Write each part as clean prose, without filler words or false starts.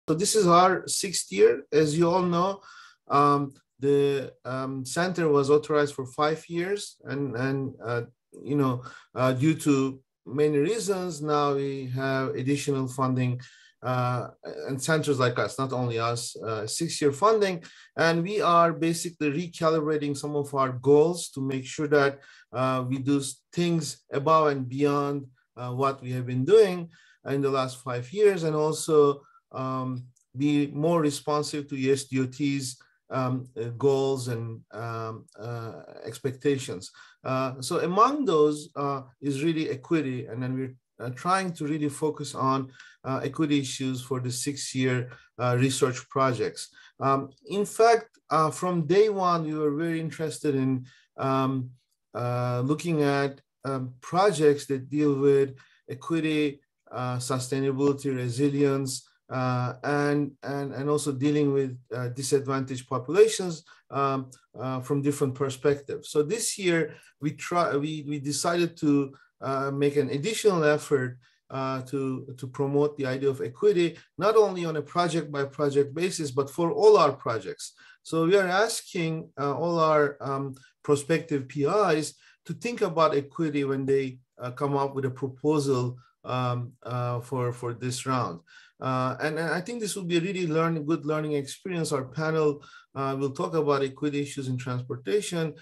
So this is our 6th year. As you all know, the center was authorized for 5 years, and due to many reasons, now we have additional funding, and centers like us, not only us, 6-year funding, and we are basically recalibrating some of our goals to make sure that we do things above and beyond what we have been doing in the last 5 years, and also be more responsive to USDOT's goals and expectations. So among those is really equity, and then we're trying to really focus on equity issues for the 6-year research projects. In fact, from day one, we were very interested in looking at projects that deal with equity, sustainability, resilience, and also dealing with disadvantaged populations from different perspectives. So this year we decided to make an additional effort to promote the idea of equity, not only on a project by project basis, but for all our projects. So we are asking all our prospective PIs to think about equity when they come up with a proposal for this round. And I think this will be a really good learning experience. Our panel will talk about equity issues in transportation,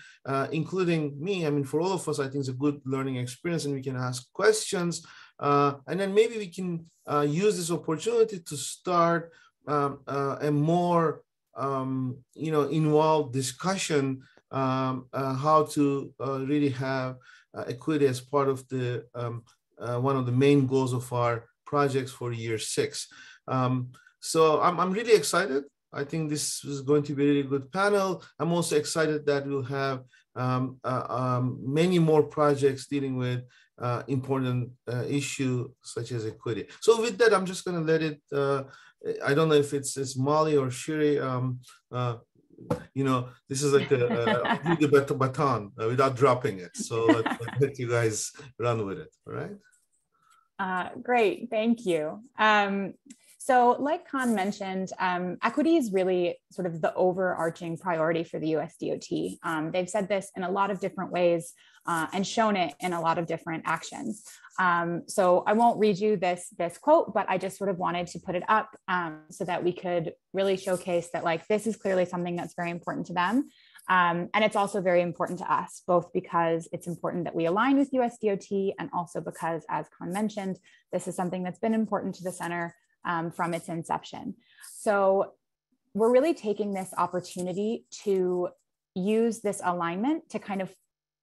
including me. I mean, for all of us, I think it's a good learning experience, and we can ask questions. And then maybe we can use this opportunity to start a more involved discussion how to really have equity as part of the one of the main goals of our projects for year 6. So I'm really excited. I think this is going to be a really good panel. I'm also excited that we'll have many more projects dealing with important issue such as equity. So with that, I'm just going to let it, I don't know if it's Molly or Shiri, this is like I'll give the baton without dropping it. So let's let you guys run with it, all right? Great, thank you. So like Khan mentioned, equity is really sort of the overarching priority for the USDOT. They've said this in a lot of different ways and shown it in a lot of different actions. So I won't read you this quote, but I just sort of wanted to put it up so that we could really showcase that like this is clearly something that's very important to them. And it's also very important to us, both because it's important that we align with USDOT and also because, as Khan mentioned, this is something that's been important to the center from its inception. So we're really taking this opportunity to use this alignment to kind of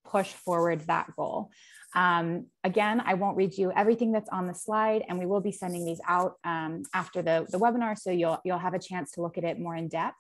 push forward that goal. Again, I won't read you everything that's on the slide, and we will be sending these out after the webinar, so you'll have a chance to look at it more in depth.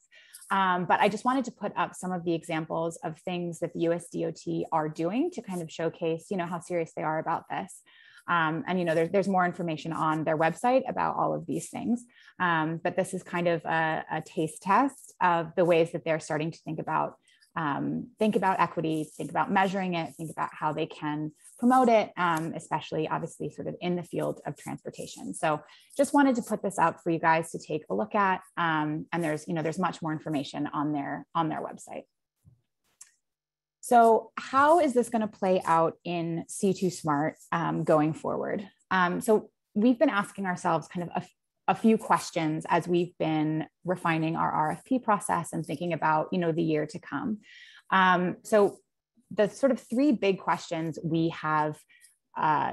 But I just wanted to put up some of the examples of things that the USDOT are doing to kind of showcase, how serious they are about this. And, there's more information on their website about all of these things. But this is kind of a taste test of the ways that they're starting to think about equity, think about measuring it, think about how they can promote it, especially obviously sort of in the field of transportation. So just wanted to put this out for you guys to take a look at. And there's much more information on their website. So how is this going to play out in C2 Smart going forward? So we've been asking ourselves kind of a few questions as we've been refining our RFP process and thinking about, the year to come. So the sort of 3 big questions we have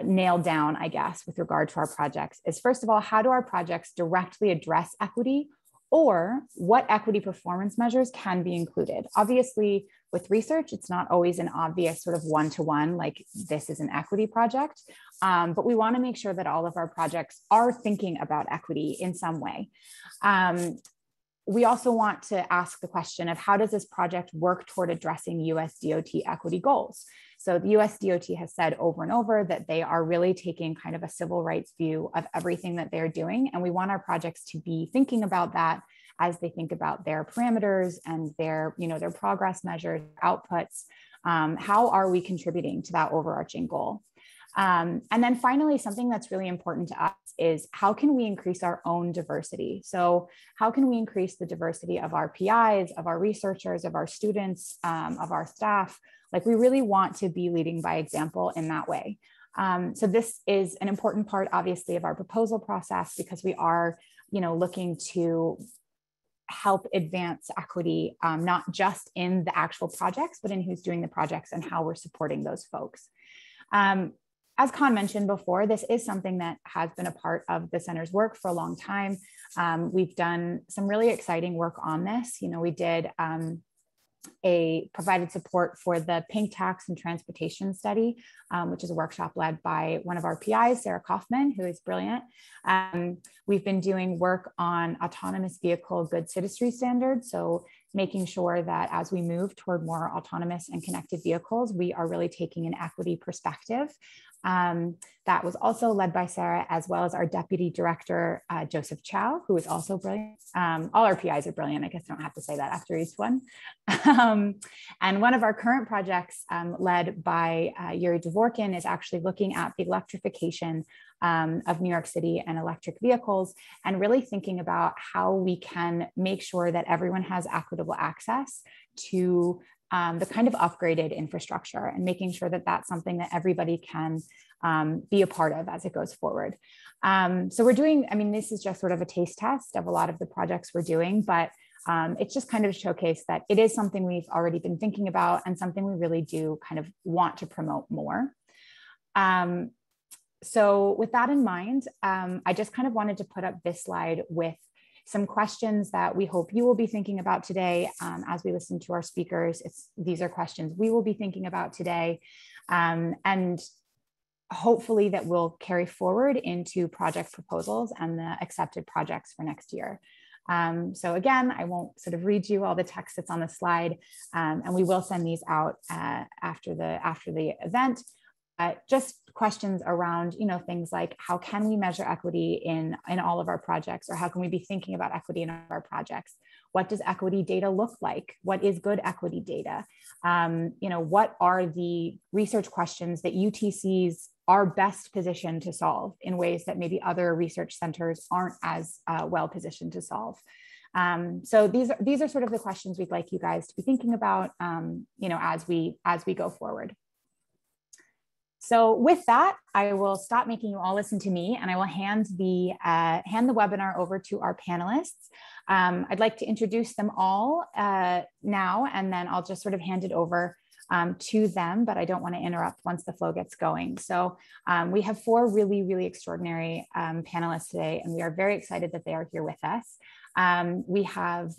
nailed down, I guess, with regard to our projects is, first of all, how do our projects directly address equity, or what equity performance measures can be included? Obviously, with research, it's not always an obvious sort of one-to-one, like this is an equity project, but we want to make sure that all of our projects are thinking about equity in some way. We also want to ask the question of how does this project work toward addressing USDOT equity goals? So the USDOT has said over and over that they are really taking kind of a civil rights view of everything that they're doing. And we want our projects to be thinking about that as they think about their parameters and their progress measures, outputs. How are we contributing to that overarching goal? And then finally, something that's really important to us is how can we increase our own diversity? So how can we increase the diversity of our PIs, of our researchers, of our students, of our staff? Like, we really want to be leading by example in that way. So this is an important part, obviously, of our proposal process, because we are, looking to help advance equity, not just in the actual projects, but in who's doing the projects and how we're supporting those folks. As Khan mentioned before, this is something that has been a part of the center's work for a long time. We've done some really exciting work on this. We did provided support for the pink tax and transportation study, which is a workshop led by one of our PIs, Sarah Kaufman, who is brilliant. We've been doing work on autonomous vehicle good citizenry standards. So making sure that as we move toward more autonomous and connected vehicles, we are really taking an equity perspective. That was also led by Sarah, as well as our deputy director, Joseph Chow, who is also brilliant. All our PIs are brilliant. I guess I don't have to say that after each one. And one of our current projects, led by Yuri Dvorkin, is actually looking at the electrification of New York City and electric vehicles, and really thinking about how we can make sure that everyone has equitable access to the kind of upgraded infrastructure, and making sure that that's something that everybody can be a part of as it goes forward. So we're doing, this is just sort of a taste test of a lot of the projects we're doing, but it's just kind of a showcase that it is something we've already been thinking about and something we really do kind of want to promote more. So with that in mind, I just kind of wanted to put up this slide with some questions that we hope you will be thinking about today as we listen to our speakers. These are questions we will be thinking about today, and hopefully that will carry forward into project proposals and the accepted projects for next year. So again, I won't sort of read you all the text that's on the slide, and we will send these out after the event. Just questions around, things like, how can we measure equity in all of our projects, or how can we be thinking about equity in our projects? What does equity data look like? What is good equity data? What are the research questions that UTCs are best positioned to solve in ways that maybe other research centers aren't as well positioned to solve? So these are sort of the questions we'd like you guys to be thinking about, as we go forward. So with that, I will stop making you all listen to me, and I will hand the webinar over to our panelists. I'd like to introduce them all now, and then I'll just sort of hand it over to them, but I don't want to interrupt once the flow gets going. So we have 4 really, really extraordinary panelists today, and we are very excited that they are here with us. We have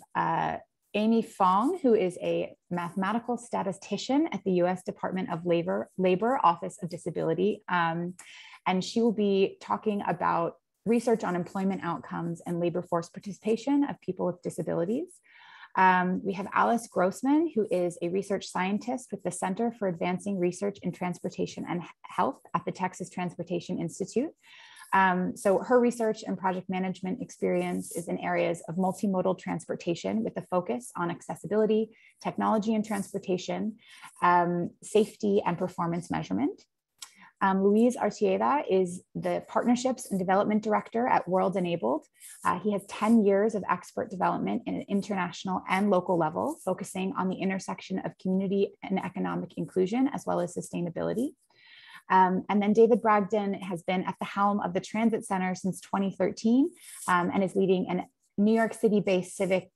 Amy Fong, who is a mathematical statistician at the U.S. Department of Labor Office of Disability. And she will be talking about research on employment outcomes and labor force participation of people with disabilities. We have Alice Grossman, who is a research scientist with the Center for Advancing Research in Transportation and Health at the Texas Transportation Institute. So her research and project management experience is in areas of multimodal transportation with a focus on accessibility, technology and transportation, safety and performance measurement. Luis Artieda is the Partnerships and Development Director at World Enabled. He has 10 years of expert development in an international and local level, focusing on the intersection of community and economic inclusion, as well as sustainability. And then David Bragdon has been at the helm of the Transit Center since 2013 and is leading a New York City-based civic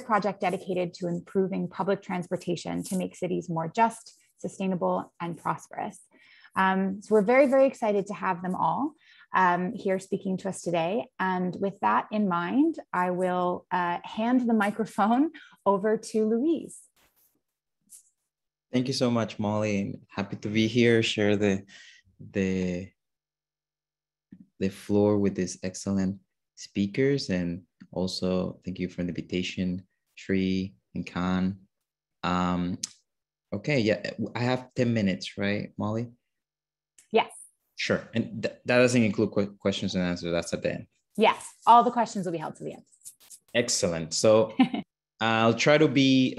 project dedicated to improving public transportation to make cities more just, sustainable, and prosperous. So we're very, very excited to have them all here speaking to us today. And with that in mind, I will hand the microphone over to Louise. Thank you so much, Molly. I'm happy to be here, share the floor with these excellent speakers. And also thank you for the invitation, Shri and Khan. Okay, yeah, I have 10 minutes, right, Molly? Yes. Sure, and that doesn't include questions and answers, that's at the end. Yes, all the questions will be held to the end. Excellent, so I'll try to be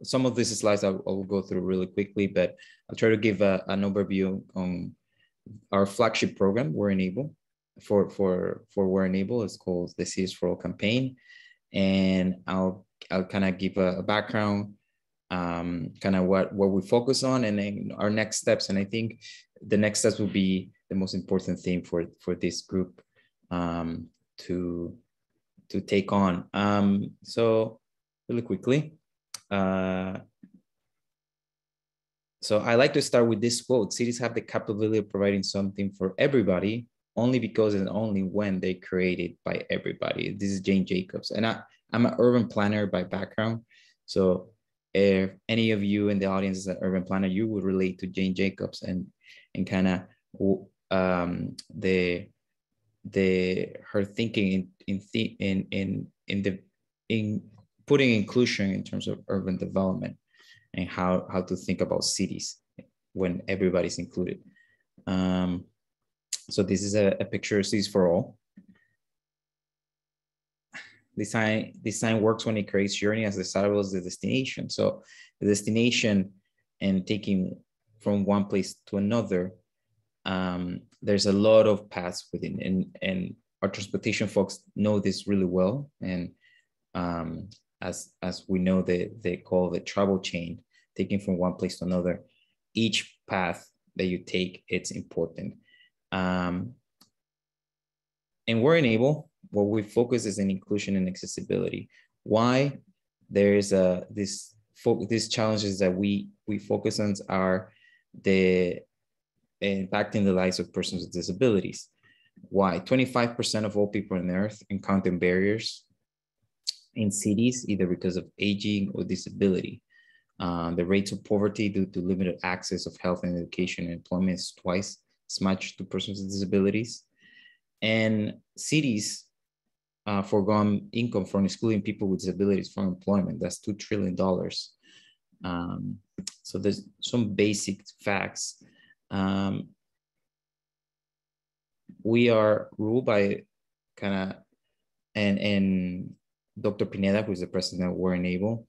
some of these slides I'll go through really quickly, but I'll try to give an overview on our flagship program, We're Enable. For We're Enable, it's called the Cities for All campaign. And I'll kind of give a background, kind of what we focus on, and then our next steps. And I think the next steps will be the most important thing for this group to take on. So really quickly, so I like to start with this quote: cities have the capability of providing something for everybody only because and only when they're created by everybody. This is Jane Jacobs. And I'm an urban planner by background. So if any of you in the audience is an urban planner, you would relate to Jane Jacobs and kind of her thinking in putting inclusion in terms of urban development and how to think about cities when everybody's included. So this is a picture of Cities for All. Design works when it creates journey as desirable as the destination. So the destination and taking from one place to another, there's a lot of paths within, and our transportation folks know this really well. And as we know, they call the travel chain, taking from one place to another. Each path that you take, it's important. And We're Enable, what we focus is in inclusion and accessibility. Why? There is these challenges that we focus on are the impacting the lives of persons with disabilities. Why? 25% of all people on earth encounter barriers in cities, either because of aging or disability. The rates of poverty due to limited access of health and education and employment is twice as much to persons with disabilities. And cities forgone income from excluding people with disabilities from employment. That's $2 trillion. So there's some basic facts. We are ruled by kind of, and Dr. Pineda, who is the president of We're Enable,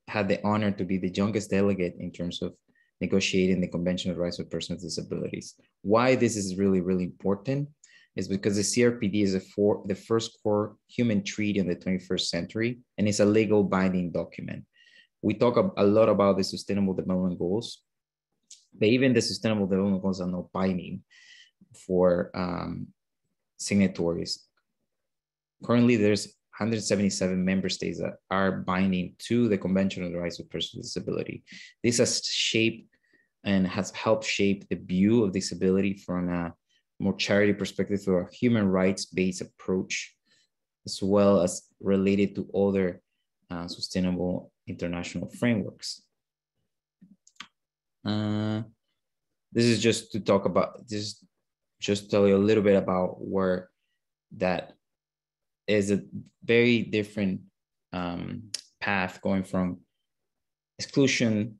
had the honor to be the youngest delegate in terms of negotiating the Convention on the Rights of Persons with Disabilities. Why this is really, really important is because the CRPD is the first core human treaty in the 21st century, and it's a legal binding document. We talk a lot about the Sustainable Development Goals, but even the Sustainable Development Goals are not binding for signatories. Currently, there's 177 member states that are binding to the Convention on the Rights of Persons with Disability. This has shaped and has helped shape the view of disability from a more charity perspective through a human rights-based approach, as well as related to other sustainable international frameworks. This is just to talk about, just tell you a little bit about where that is a very different path going from exclusion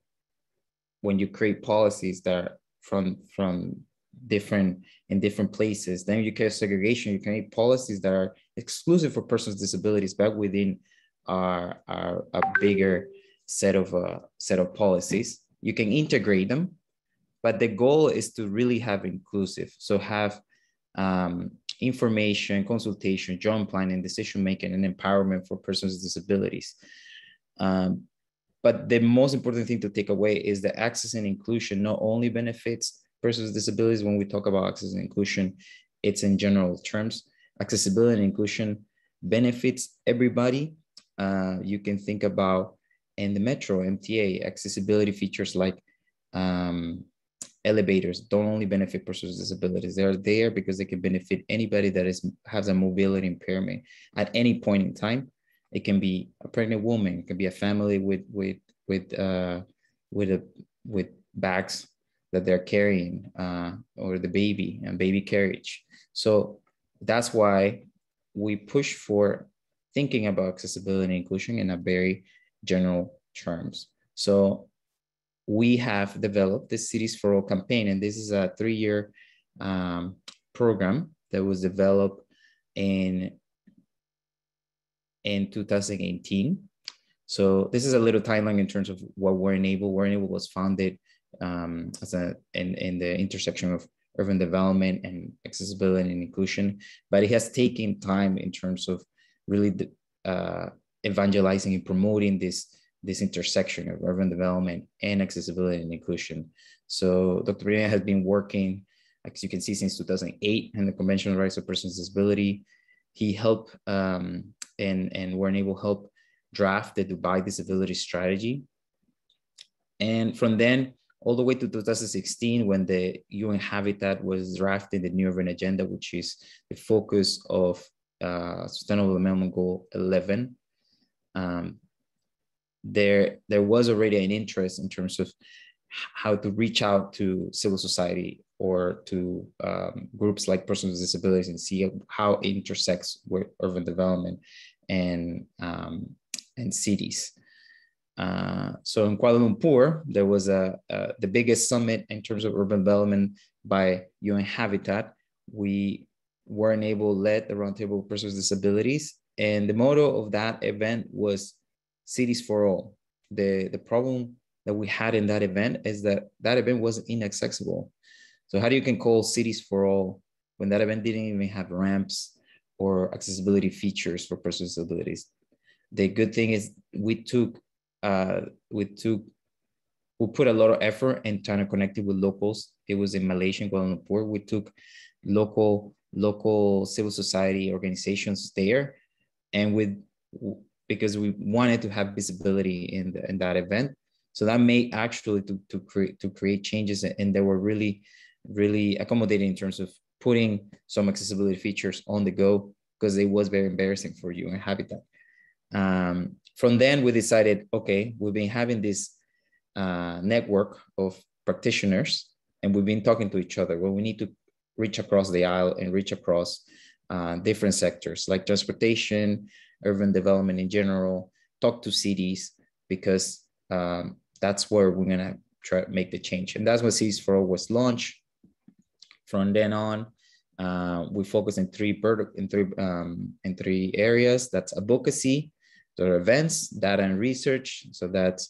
when you create policies that are from different places. Then you create segregation, you create policies that are exclusive for persons with disabilities back within a bigger set of policies. You can integrate them, but the goal is to really have inclusive. So have information, consultation, joint planning, decision-making, and empowerment for persons with disabilities. But the most important thing to take away is that access and inclusion not only benefits persons with disabilities. When we talk about access and inclusion, it's in general terms. Accessibility and inclusion benefits everybody. You can think about in the metro, MTA, accessibility features like elevators don't only benefit persons with disabilities. They're there because they can benefit anybody that has a mobility impairment at any point in time. It can be a pregnant woman, it can be a family with bags that they're carrying, or the baby and baby carriage. So that's why we push for thinking about accessibility and inclusion in a very general terms. So we have developed the Cities for All campaign, and this is a 3-year program that was developed in 2018. So this is a little timeline in terms of what We're Enable. We're Enable was founded as in the intersection of urban development and accessibility and inclusion, but it has taken time in terms of really evangelizing and promoting this intersection of urban development and accessibility and inclusion. So Dr. Brian has been working, as you can see, since 2008 in the Convention on the Rights of Persons with Disability. He helped and We're Enable help draft the Dubai Disability Strategy. And from then, all the way to 2016, when the UN Habitat was drafting the New Urban Agenda, which is the focus of Sustainable Development Goal 11. There was already an interest in terms of how to reach out to civil society or to groups like persons with disabilities and see how it intersects with urban development and cities. So in Kuala Lumpur, there was the biggest summit in terms of urban development by UN Habitat. We Were Enable led the Roundtable of Persons with Disabilities, and the motto of that event was Cities for All. The problem that we had in that event is that event was inaccessible. So how do you can call Cities for All when that event didn't even have ramps or accessibility features for persons with disabilities? The good thing is we put a lot of effort in trying to connect it with locals. It was in Malaysia, Kuala Lumpur. We took local civil society organizations there, and because we wanted to have visibility in that event. So that made actually to create changes, and they were really accommodating in terms of putting some accessibility features on the go, because it was very embarrassing for UN Habitat. From then we decided, okay, we've been having this network of practitioners, and we've been talking to each other. Well, we need to reach across the aisle and reach across different sectors like transportation, urban development in general, talk to cities, because that's where we're gonna try to make the change. And that's what Cities for All was launched. From then on, we focus in three areas. That's advocacy, the events, data and research. So that's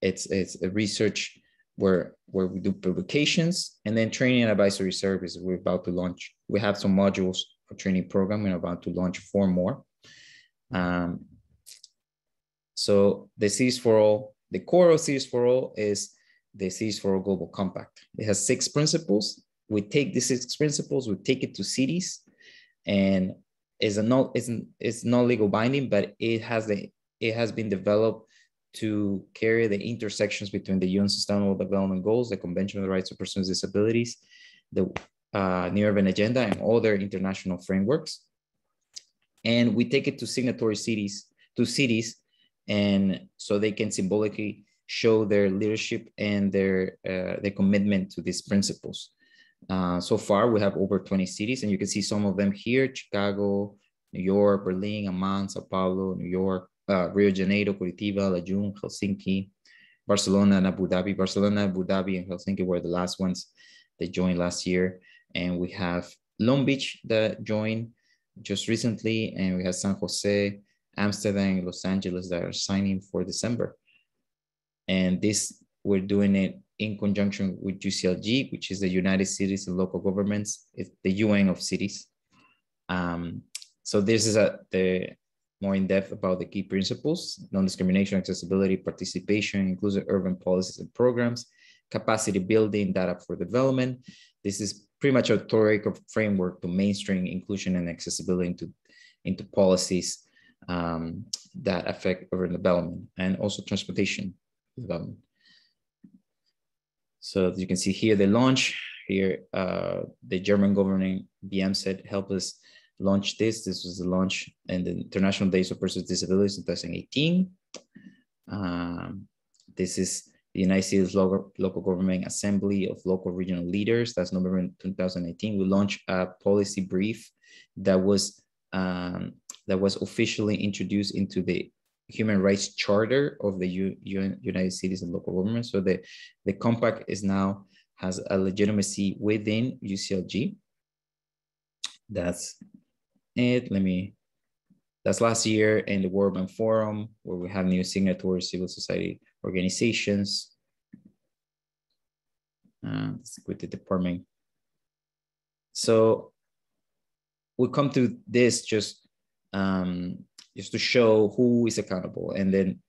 it's a research where we do publications, and then training and advisory service. We're about to launch. We have some modules for training program. We're about to launch 4 more. So the Cities for All, the core of Cities for All is the Cities for All Global Compact. It has 6 principles. We take the 6 principles, we take it to cities, and it's not legal binding, but it has been developed to carry the intersections between the UN Sustainable Development Goals, the Convention on the Rights of Persons with Disabilities, the New Urban Agenda, and other international frameworks. And we take it to signatory cities, and so they can symbolically show their leadership and their commitment to these principles. So far, we have over 20 cities, and you can see some of them here: Chicago, New York, Berlin, Amman, Sao Paulo, New York, Rio de Janeiro, Curitiba, Lajun, Helsinki, Barcelona, and Abu Dhabi. Barcelona, Abu Dhabi, and Helsinki were the last ones that joined last year. And we have Long Beach that joined just recently, and we have San Jose, Amsterdam, and Los Angeles that are signing for December. And this, we're doing it in conjunction with UCLG, which is the United Cities and Local Governments. It's the UN of cities. So this is the more in depth about the key principles: non-discrimination, accessibility, participation, inclusive urban policies and programs, capacity building, data for development. This is pretty much a theoretical framework to mainstream inclusion and accessibility into policies that affect urban development, and also transportation development. So as you can see here, the launch here, the German governing BMZ helped us launch this. This was the launch in the International Days of Persons with Disabilities in 2018. This is the United States Local Government Assembly of Local Regional Leaders. That's November 2018. We launched a policy brief that was officially introduced into the Human Rights Charter of the United States and Local Government. So the compact has a legitimacy within UCLG. That's it. Let me That's last year in the World Bank Forum, where we have new signatories, civil society organizations, with the department. So we come to this just to show who is accountable, and then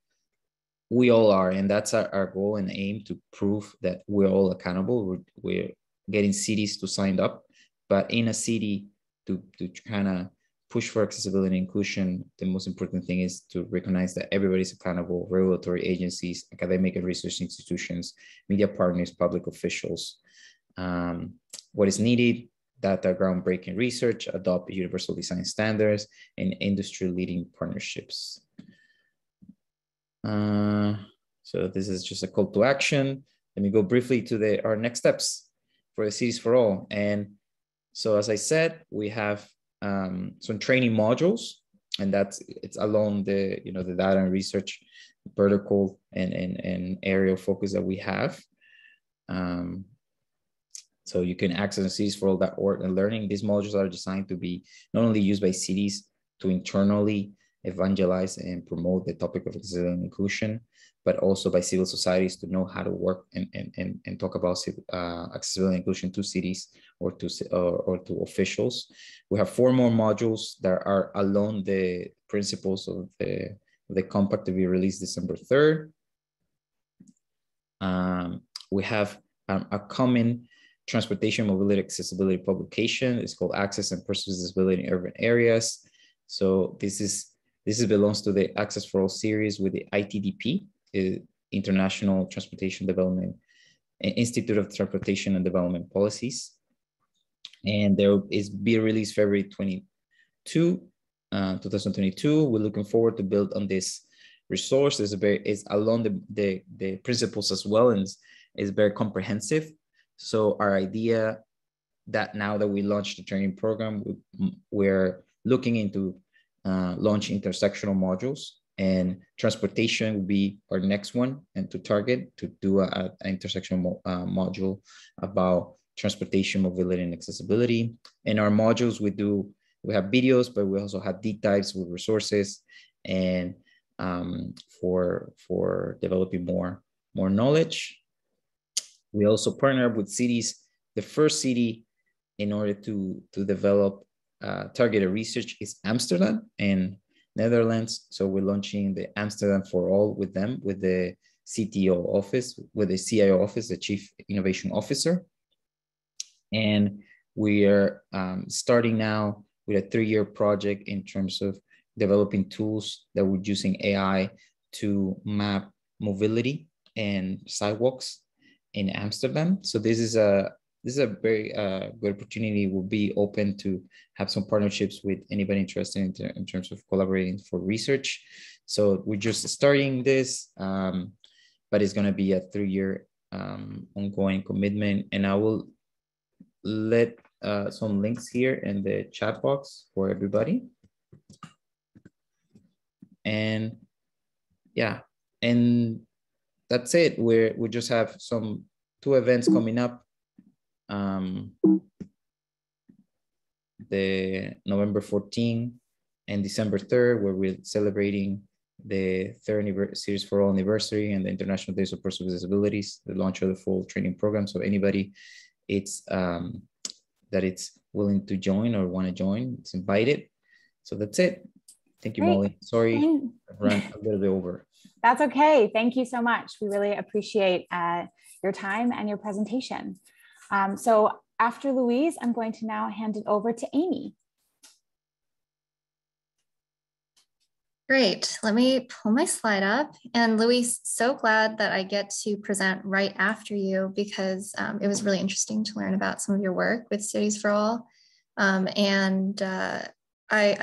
we all are, and that's our goal and aim, to prove that we're all accountable. We're getting cities to sign up, but in a city to kind of push for accessibility and inclusion, the most important thing is to recognize that everybody's accountable: regulatory agencies, academic and research institutions, media partners, public officials. What is needed: data, groundbreaking research, adopt universal design standards, and industry-leading partnerships. So this is just a call to action. Let me go briefly to our next steps for the Cities for All. And so, as I said, we have some training modules, and it's along the the data and research vertical and area of focus that we have. So you can access cities4all.org and learning. These modules are designed to be not only used by cities to internally evangelize and promote the topic of accessibility and inclusion, but also by civil societies to know how to work and talk about accessibility and inclusion to cities or to officials. We have 4 more modules that are along the principles of the compact to be released December 3rd. We have a common transportation, mobility, accessibility publication. It's called Access and Personal Disability in Urban Areas. So this belongs to the Access for All series with the ITDP, International Transportation Development Institute of Transportation and Development Policies. And there is be released February 22, 2022. We're looking forward to build on this resource. It's along the principles as well, and is very comprehensive. So our idea that now that we launched the training program, we're looking into launch intersectional modules, and transportation will be our next one, and to target to do an intersectional module about transportation, mobility, and accessibility. In our modules, we have videos, but we also have deep dives with resources and for developing more knowledge. We also partner with cities. The first city in order to develop targeted research is Amsterdam in Netherlands. So we're launching the Amsterdam for All with them, with the CTO office, with the CIO office, the Chief Innovation Officer. And we are starting now with a 3-year project in terms of developing tools that we're using AI to map mobility and sidewalks in Amsterdam. So this is a very good opportunity. We'll be open to have some partnerships with anybody interested in terms of collaborating for research. So we're just starting this, but it's going to be a 3-year ongoing commitment. And I will let some links here in the chat box for everybody. And yeah, and that's it. We just have 2 events coming up. The November 14th and December 3rd, where we're celebrating the 3rd Cities for All anniversary and the International Days of Persons with Disabilities, the launch of the full training program. So anybody that it's willing to join or want to join, it's invited. So that's it. Thank you, Molly. Sorry, I've run a little bit over. That's okay. Thank you so much. We really appreciate your time and your presentation. So after Louise, I'm going to now hand it over to Amy. Great. Let me pull my slide up. And Louise, so glad that I get to present right after you, because it was really interesting to learn about some of your work with Cities for All. I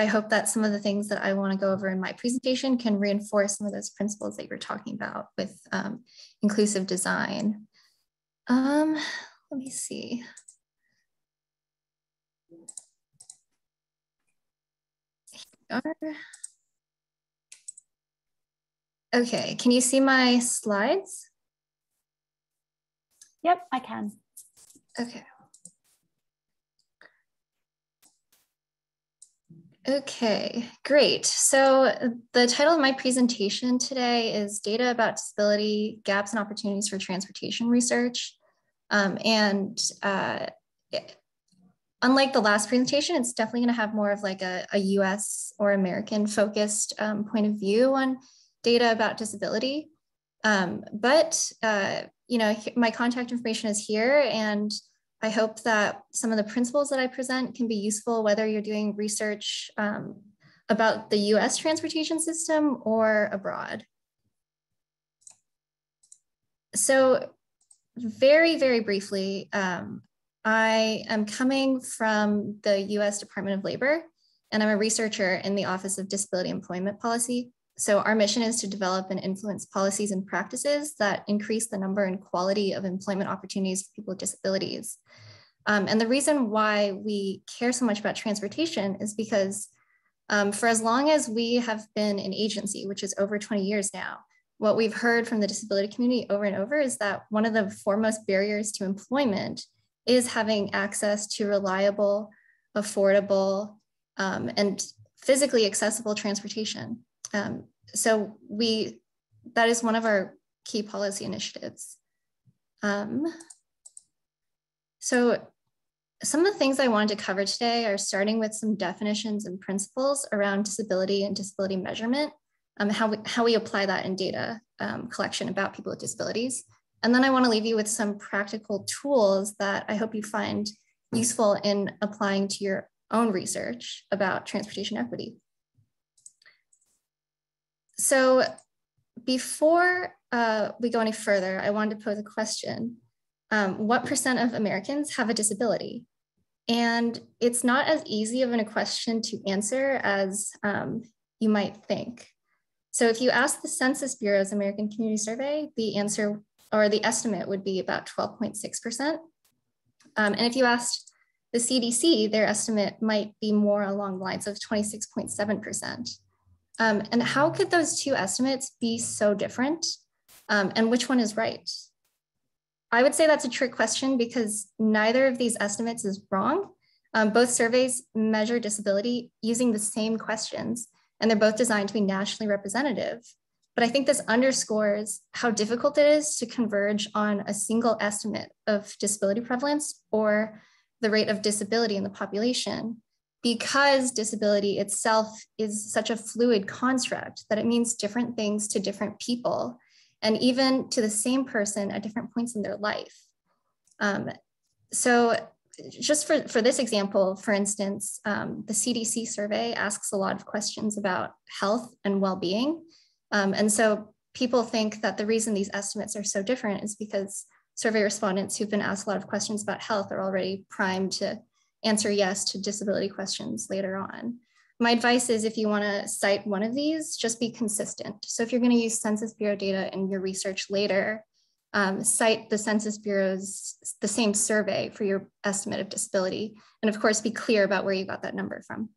hope that some of the things that I want to go over in my presentation can reinforce some of those principles that you're talking about with inclusive design. Let me see. Okay, can you see my slides? Yep, I can. Okay. Okay, great. So the title of my presentation today is Data about Disability, Gaps and Opportunities for Transportation Research. Unlike the last presentation, it's definitely going to have more of like a US or American focused point of view on data about disability. You know, my contact information is here, and I hope that some of the principles that I present can be useful, whether you're doing research about the US transportation system or abroad. So very, very briefly, I am coming from the US Department of Labor, and I'm a researcher in the Office of Disability Employment Policy. So our mission is to develop and influence policies and practices that increase the number and quality of employment opportunities for people with disabilities. And the reason why we care so much about transportation is because for as long as we have been an agency, which is over 20 years now, what we've heard from the disability community over and over is that one of the foremost barriers to employment is having access to reliable, affordable, and physically accessible transportation. So that is one of our key policy initiatives. So some of the things I wanted to cover today are starting with some definitions and principles around disability and disability measurement, how we apply that in data collection about people with disabilities. And then I want to leave you with some practical tools that I hope you find useful in applying to your own research about transportation equity. So before we go any further, I wanted to pose a question. What % of Americans have a disability? And it's not as easy of a question to answer as you might think. So if you ask the Census Bureau's American Community Survey, the answer or the estimate would be about 12.6%. And if you asked the CDC, their estimate might be more along the lines of 26.7%. And how could those two estimates be so different? And which one is right? I would say that's a trick question because neither of these estimates is wrong. Both surveys measure disability using the same questions, and they're both designed to be nationally representative. But I think this underscores how difficult it is to converge on a single estimate of disability prevalence or the rate of disability in the population, because disability itself is such a fluid construct that it means different things to different people, and even to the same person at different points in their life. So just for this example, for instance, the CDC survey asks a lot of questions about health and well-being. And so people think that the reason these estimates are so different is because survey respondents who've been asked a lot of questions about health are already primed to answer yes to disability questions later on. My advice is if you want to cite one of these, just be consistent. So if you're going to use Census Bureau data in your research later, cite the Census Bureau's, the same survey for your estimate of disability. And of course, be clear about where you got that number from.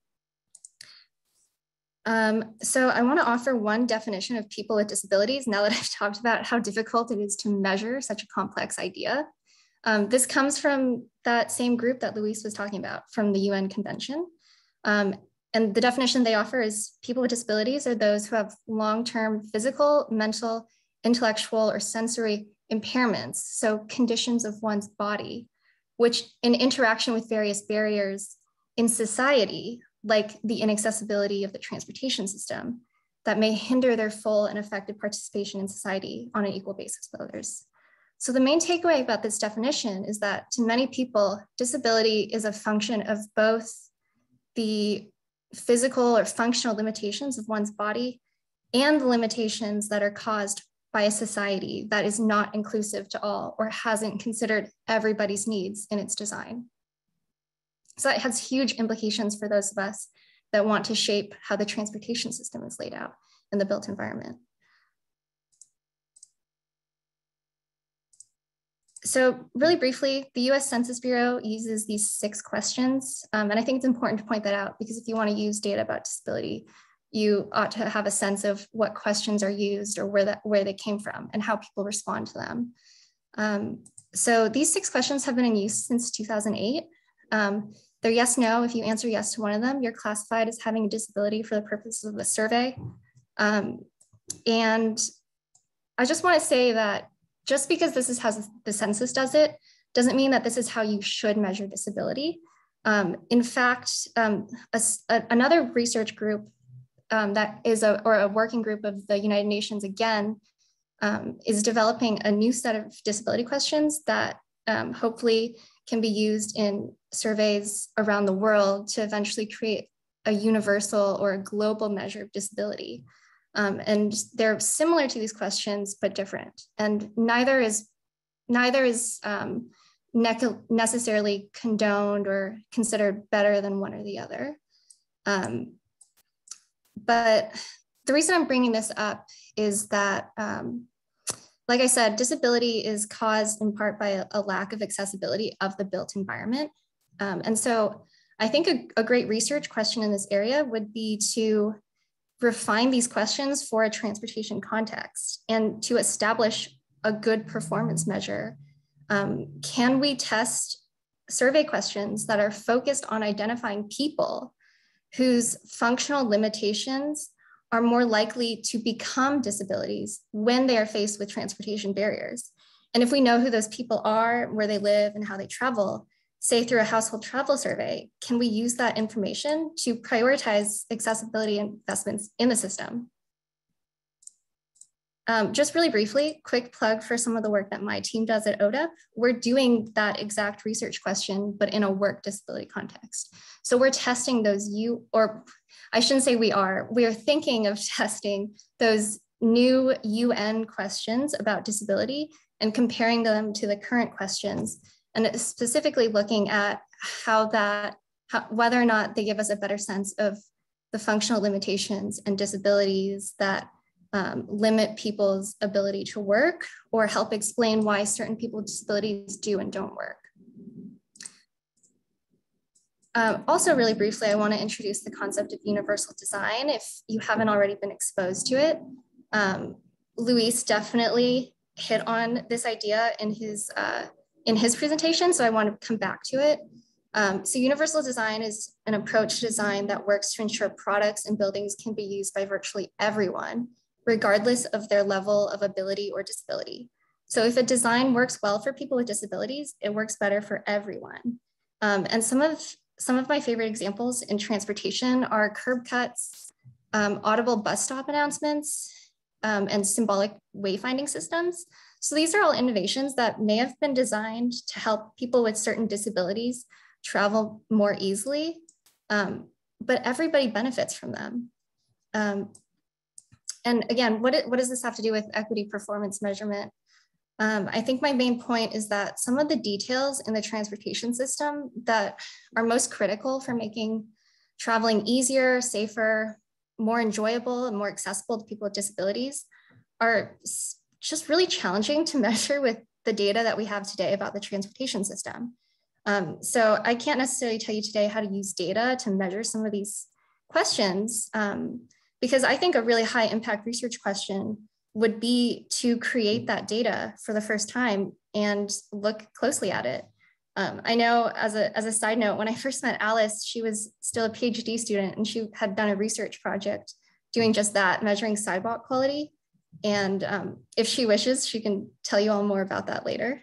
So I want to offer one definition of people with disabilities now that I've talked about how difficult it is to measure such a complex idea. This comes from that same group that Luis was talking about from the UN Convention. And the definition they offer is people with disabilities are those who have long-term physical, mental, intellectual, or sensory impairments, so conditions of one's body, which in interaction with various barriers in society, like the inaccessibility of the transportation system, that may hinder their full and effective participation in society on an equal basis with others. So the main takeaway about this definition is that to many people, disability is a function of both the physical or functional limitations of one's body and the limitations that are caused by a society that is not inclusive to all or hasn't considered everybody's needs in its design. So that has huge implications for those of us that want to shape how the transportation system is laid out in the built environment. So really briefly, the US Census Bureau uses these 6 questions. And I think it's important to point that out because if you want to use data about disability, you ought to have a sense of what questions are used or where they came from and how people respond to them. So these 6 questions have been in use since 2008. They're yes, no. If you answer yes to one of them, you're classified as having a disability for the purposes of the survey. And I just want to say that just because this is how the census does it, doesn't mean that this is how you should measure disability. In fact, another research group that is a working group of the United Nations again, is developing a new set of disability questions that hopefully can be used in surveys around the world to eventually create a universal or a global measure of disability. And they're similar to these questions, but different. And neither is necessarily condoned or considered better than one or the other. But the reason I'm bringing this up is that, like I said, disability is caused in part by a lack of accessibility of the built environment. And so I think a great research question in this area would be to refine these questions for a transportation context and to establish a good performance measure. Can we test survey questions that are focused on identifying people whose functional limitations are more likely to become disabilities when they are faced with transportation barriers? And if we know who those people are, where they live, and how they travel, say through a household travel survey, can we use that information to prioritize accessibility investments in the system? Just really briefly, quick plug for some of the work that my team does at ODA. We're doing that exact research question, but in a work disability context. So we're testing those I shouldn't say we are thinking of testing those new UN questions about disability and comparing them to the current questions, and specifically looking at whether or not they give us a better sense of the functional limitations and disabilities that limit people's ability to work or help explain why certain people with disabilities do and don't work. Also, really briefly, I want to introduce the concept of universal design if you haven't already been exposed to it. Luis definitely hit on this idea in his presentation, so I want to come back to it. So universal design is an approach to design that works to ensure products and buildings can be used by virtually everyone, regardless of their level of ability or disability. So if a design works well for people with disabilities, it works better for everyone. And some of my favorite examples in transportation are curb cuts, audible bus stop announcements, and symbolic wayfinding systems. So these are all innovations that may have been designed to help people with certain disabilities travel more easily, but everybody benefits from them. And again, what does this have to do with equity performance measurement? I think my main point is that some of the details in the transportation system that are most critical for making traveling easier, safer, more enjoyable, and more accessible to people with disabilities are just really challenging to measure with the data that we have today about the transportation system. So I can't necessarily tell you today how to use data to measure some of these questions, because I think a really high impact research question would be to create that data for the first time and look closely at it. I know as a side note, when I first met Alice, she was still a PhD student and she had done a research project doing just that, measuring sidewalk quality. And if she wishes, she can tell you all more about that later.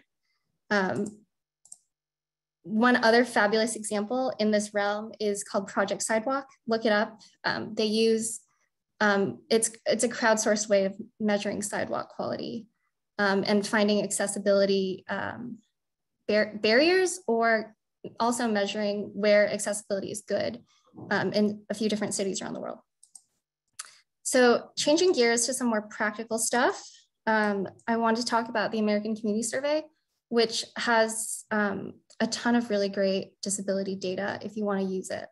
One other fabulous example in this realm is called Project Sidewalk. Look it up. They use, it's a crowdsourced way of measuring sidewalk quality and finding accessibility barriers, or also measuring where accessibility is good in a few different cities around the world. So changing gears to some more practical stuff, I want to talk about the American Community Survey, which has a ton of really great disability data if you want to use it.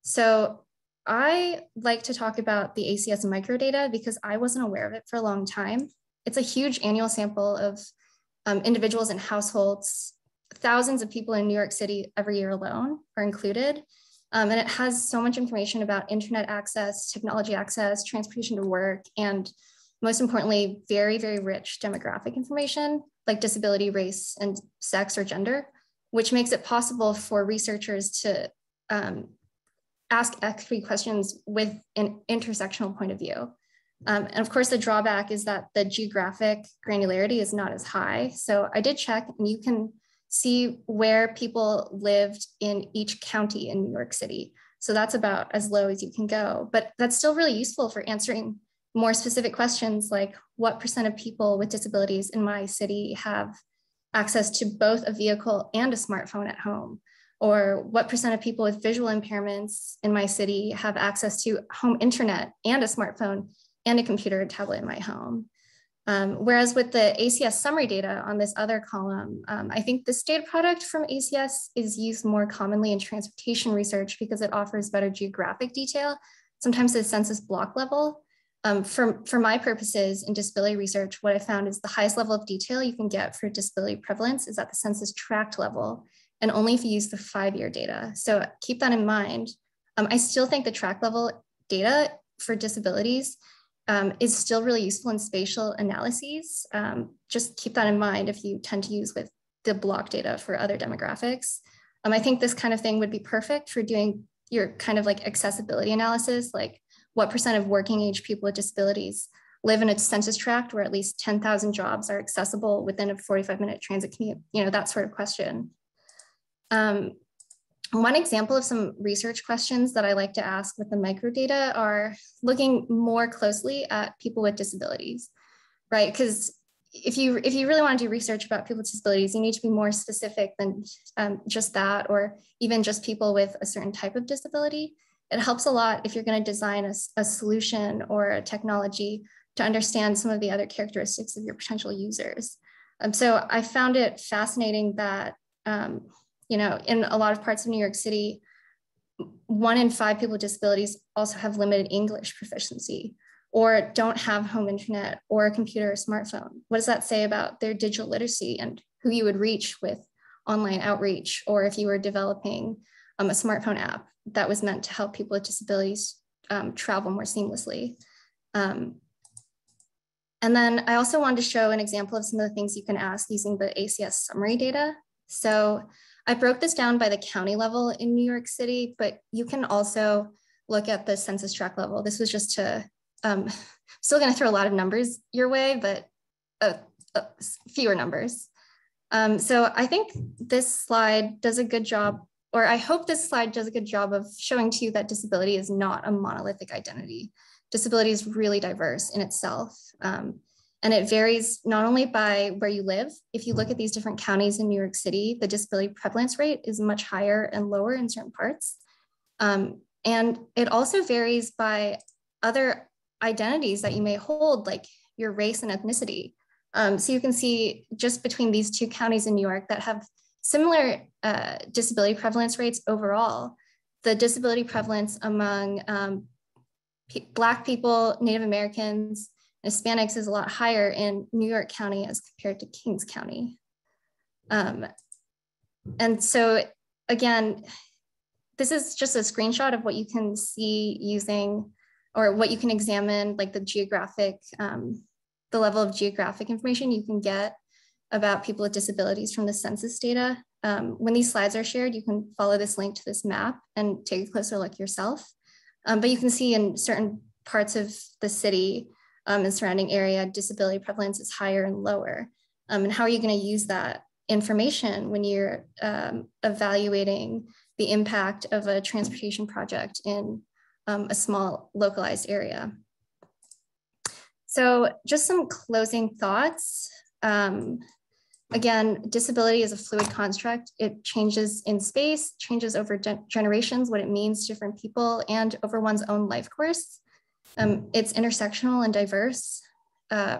So I like to talk about the ACS microdata because I wasn't aware of it for a long time. It's a huge annual sample of individuals and households. Thousands of people in New York City every year alone are included. And it has so much information about internet access, technology access, transportation to work, and most importantly, very, very rich demographic information like disability, race, and sex or gender, which makes it possible for researchers to ask equity questions with an intersectional point of view. And of course, the drawback is that the geographic granularity is not as high. So I did check, and you can see where people lived in each county in New York City. So that's about as low as you can go, but that's still really useful for answering more specific questions like what % of people with disabilities in my city have access to both a vehicle and a smartphone at home? Or what % of people with visual impairments in my city have access to home internet and a smartphone and a computer and tablet in my home? Whereas with the ACS summary data on this other column, I think this data product from ACS is used more commonly in transportation research because it offers better geographic detail, sometimes at census block level. For my purposes in disability research, what I found is the highest level of detail you can get for disability prevalence is at the census tract level, and only if you use the 5-year data. So keep that in mind. I still think the tract level data for disabilities is still really useful in spatial analyses. Just keep that in mind if you tend to use with the block data for other demographics. I think this kind of thing would be perfect for doing your kind of like accessibility analysis, like what % of working age people with disabilities live in a census tract where at least 10,000 jobs are accessible within a 45-minute transit commute, that sort of question. One example of some research questions that I like to ask with the microdata are looking more closely at people with disabilities, right? Because if you really want to do research about people with disabilities, you need to be more specific than just that, or even just people with a certain type of disability. It helps a lot if you're going to design a solution or a technology to understand some of the other characteristics of your potential users. So I found it fascinating that in a lot of parts of New York City, 1 in 5 people with disabilities also have limited English proficiency or don't have home internet or a computer or smartphone. What does that say about their digital literacy and who you would reach with online outreach, or if you were developing a smartphone app that was meant to help people with disabilities travel more seamlessly? And then I also wanted to show an example of some of the things you can ask using the ACS summary data. So I broke this down by the county level in New York City, but you can also look at the census tract level. This was just to, still gonna throw a lot of numbers your way, but fewer numbers. So I think this slide does a good job, or I hope this slide does a good job of showing to you that disability is not a monolithic identity. Disability is really diverse in itself. And it varies not only by where you live. If you look at these different counties in New York City, the disability prevalence rate is much higher and lower in certain parts. And it also varies by other identities that you may hold, like your race and ethnicity. So you can see just between these 2 counties in New York that have similar disability prevalence rates overall, the disability prevalence among Black people, Native Americans, Hispanics is a lot higher in New York County as compared to Kings County. And so again, this is just a screenshot of what you can see using, or what you can examine, like the geographic, the level of geographic information you can get about people with disabilities from the census data. When these slides are shared, you can follow this link to this map and take a closer look yourself. But you can see in certain parts of the city and surrounding area, disability prevalence is higher and lower. And how are you going to use that information when you're evaluating the impact of a transportation project in a small localized area? So just some closing thoughts. Again, disability is a fluid construct. It changes in space, changes over generations, what it means to different people, and over one's own life course. It's intersectional and diverse.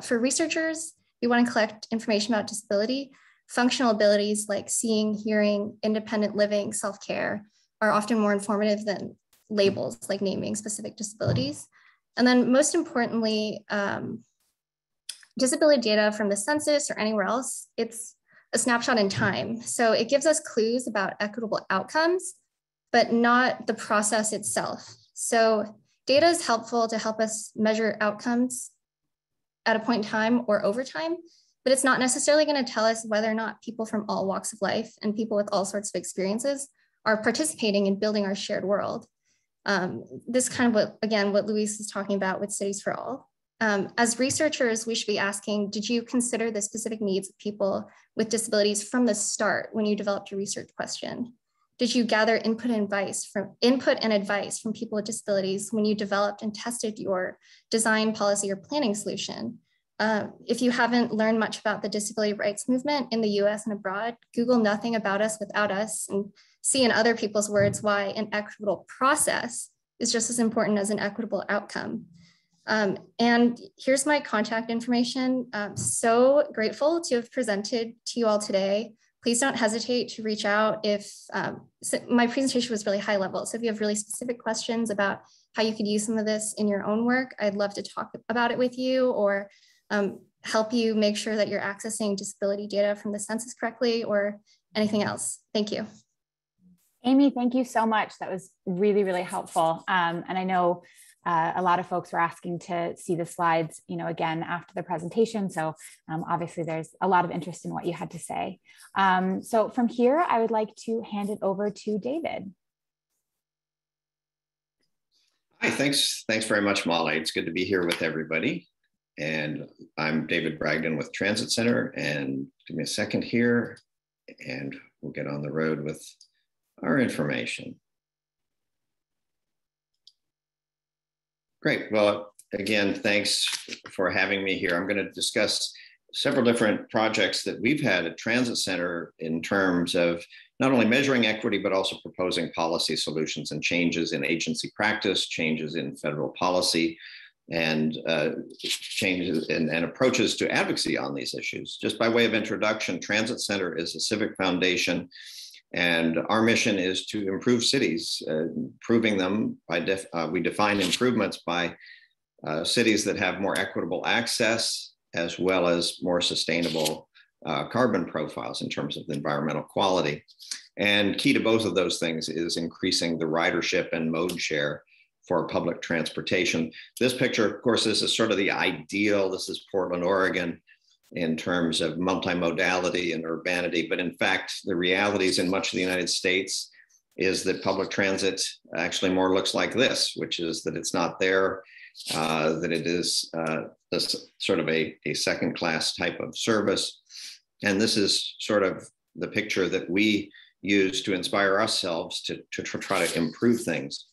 For researchers, we want to collect information about disability. Functional abilities like seeing, hearing, independent living, self-care are often more informative than labels like naming specific disabilities. And then most importantly, disability data from the census or anywhere else, it's a snapshot in time. So it gives us clues about equitable outcomes, but not the process itself. So data is helpful to help us measure outcomes at a point in time or over time, but it's not necessarily going to tell us whether or not people from all walks of life and people with all sorts of experiences are participating in building our shared world. This kind of what Luis was talking about with Cities for All. As researchers, we should be asking, did you consider the specific needs of people with disabilities from the start when you developed your research question? Did you gather input and advice from people with disabilities when you developed and tested your design, policy, or planning solution? If you haven't learned much about the disability rights movement in the US and abroad, Google Nothing About Us Without Us and see in other people's words why an equitable process is just as important as an equitable outcome. And here's my contact information. So grateful to have presented to you all today. Please don't hesitate to reach out if, so my presentation was really high level. So if you have really specific questions about how you could use some of this in your own work, I'd love to talk about it with you or help you make sure that you're accessing disability data from the census correctly or anything else. Thank you. Amy, thank you so much. That was really, really helpful. And I know a lot of folks were asking to see the slides, again, after the presentation. So obviously there's a lot of interest in what you had to say. So from here, I would like to hand it over to David. Hi, thanks very much, Molly. It's good to be here with everybody. And I'm David Bragdon with Transit Center, and give me a second here and we'll get on the road with our information. Great. Well, again, thanks for having me here. I'm going to discuss several different projects that we've had at Transit Center in terms of not only measuring equity, but also proposing policy solutions and changes in agency practice, changes in federal policy, and changes and approaches to advocacy on these issues. Just by way of introduction, Transit Center is a civic foundation, and our mission is to improve cities, improving them by, we define improvements by cities that have more equitable access, as well as more sustainable carbon profiles in terms of environmental quality. And key to both of those things is increasing the ridership and mode share for public transportation. This picture, of course, this is sort of the ideal. This is Portland, Oregon, in terms of multimodality and urbanity. But in fact, the realities in much of the United States is that public transit actually more looks like this, which is that it's not there, that it is this sort of a second-class type of service. And this is sort of the picture that we use to inspire ourselves to try to improve things.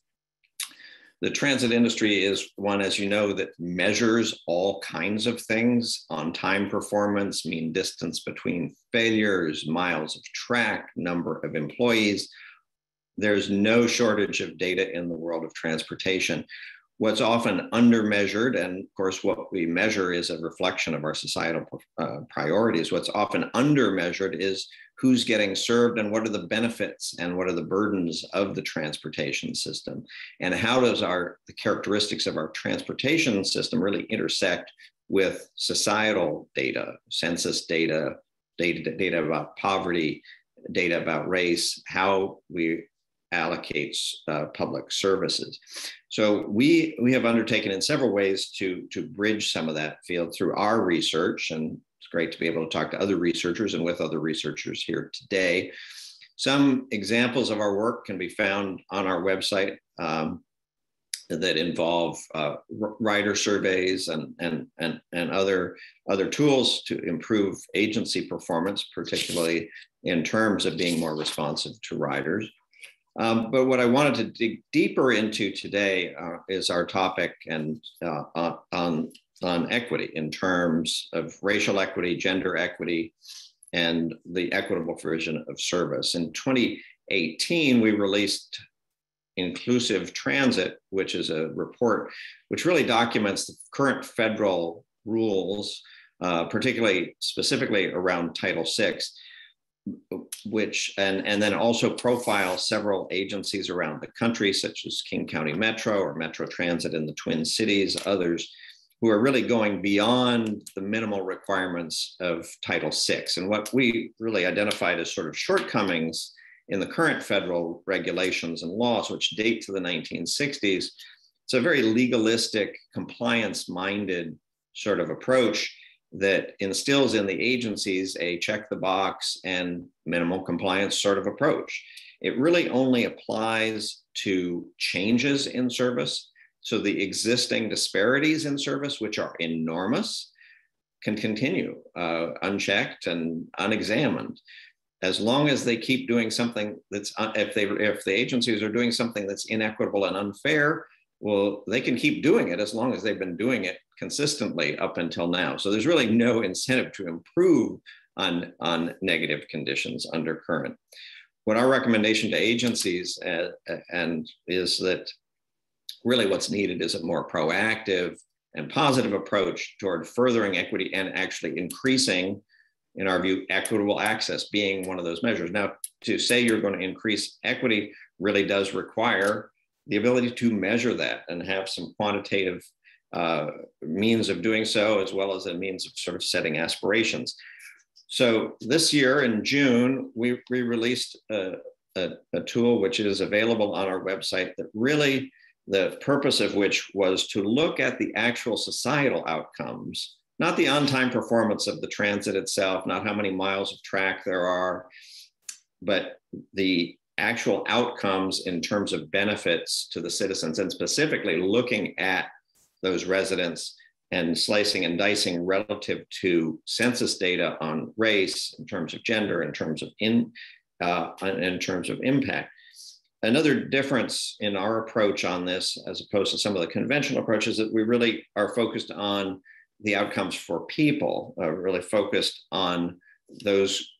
The transit industry is one, as you know, that measures all kinds of things: on-time performance, mean distance between failures, miles of track, number of employees. There's no shortage of data in the world of transportation. What's often undermeasured, and of course what we measure is a reflection of our societal priorities, what's often undermeasured is who's getting served and what are the benefits and what are the burdens of the transportation system, and how does the characteristics of our transportation system really intersect with societal data, census data, data about poverty, data about race, how we allocate public services. So we have undertaken in several ways to bridge some of that field through our research, and it's great to be able to talk to other researchers and with other researchers here today. Some examples of our work can be found on our website that involve rider surveys and other tools to improve agency performance, particularly in terms of being more responsive to riders. But what I wanted to dig deeper into today is our topic and on equity in terms of racial equity, gender equity, and the equitable provision of service. In 2018, we released Inclusive Transit, which is a report which really documents the current federal rules, specifically around Title VI, which and then also profile several agencies around the country, such as King County Metro or Metro Transit in the Twin Cities, others who are really going beyond the minimal requirements of Title VI. And what we really identified as sort of shortcomings in the current federal regulations and laws, which date to the 1960s, it's a very legalistic, compliance-minded sort of approach that instills in the agencies a check the box and minimal compliance sort of approach. It really only applies to changes in service. So the existing disparities in service, which are enormous, can continue unchecked and unexamined. As long as they keep doing something that's, if the agencies are doing something that's inequitable and unfair, well, they can keep doing it as long as they've been doing it consistently up until now. So there's really no incentive to improve on negative conditions under current. What our recommendation to agencies and is that really what's needed is a more proactive and positive approach toward furthering equity and actually increasing, in our view, equitable access being one of those measures. Now, to say you're going to increase equity really does require the ability to measure that and have some quantitative means of doing so, as well as a means of sort of setting aspirations. So this year in June, we released a tool which is available on our website that really, the purpose of which was to look at the actual societal outcomes, not the on-time performance of the transit itself, not how many miles of track there are, but the actual outcomes in terms of benefits to the citizens, and specifically looking at those residents and slicing and dicing relative to census data on race, in terms of gender, in terms of impact. Another difference in our approach on this, as opposed to some of the conventional approaches, that we really are focused on the outcomes for people, really focused on those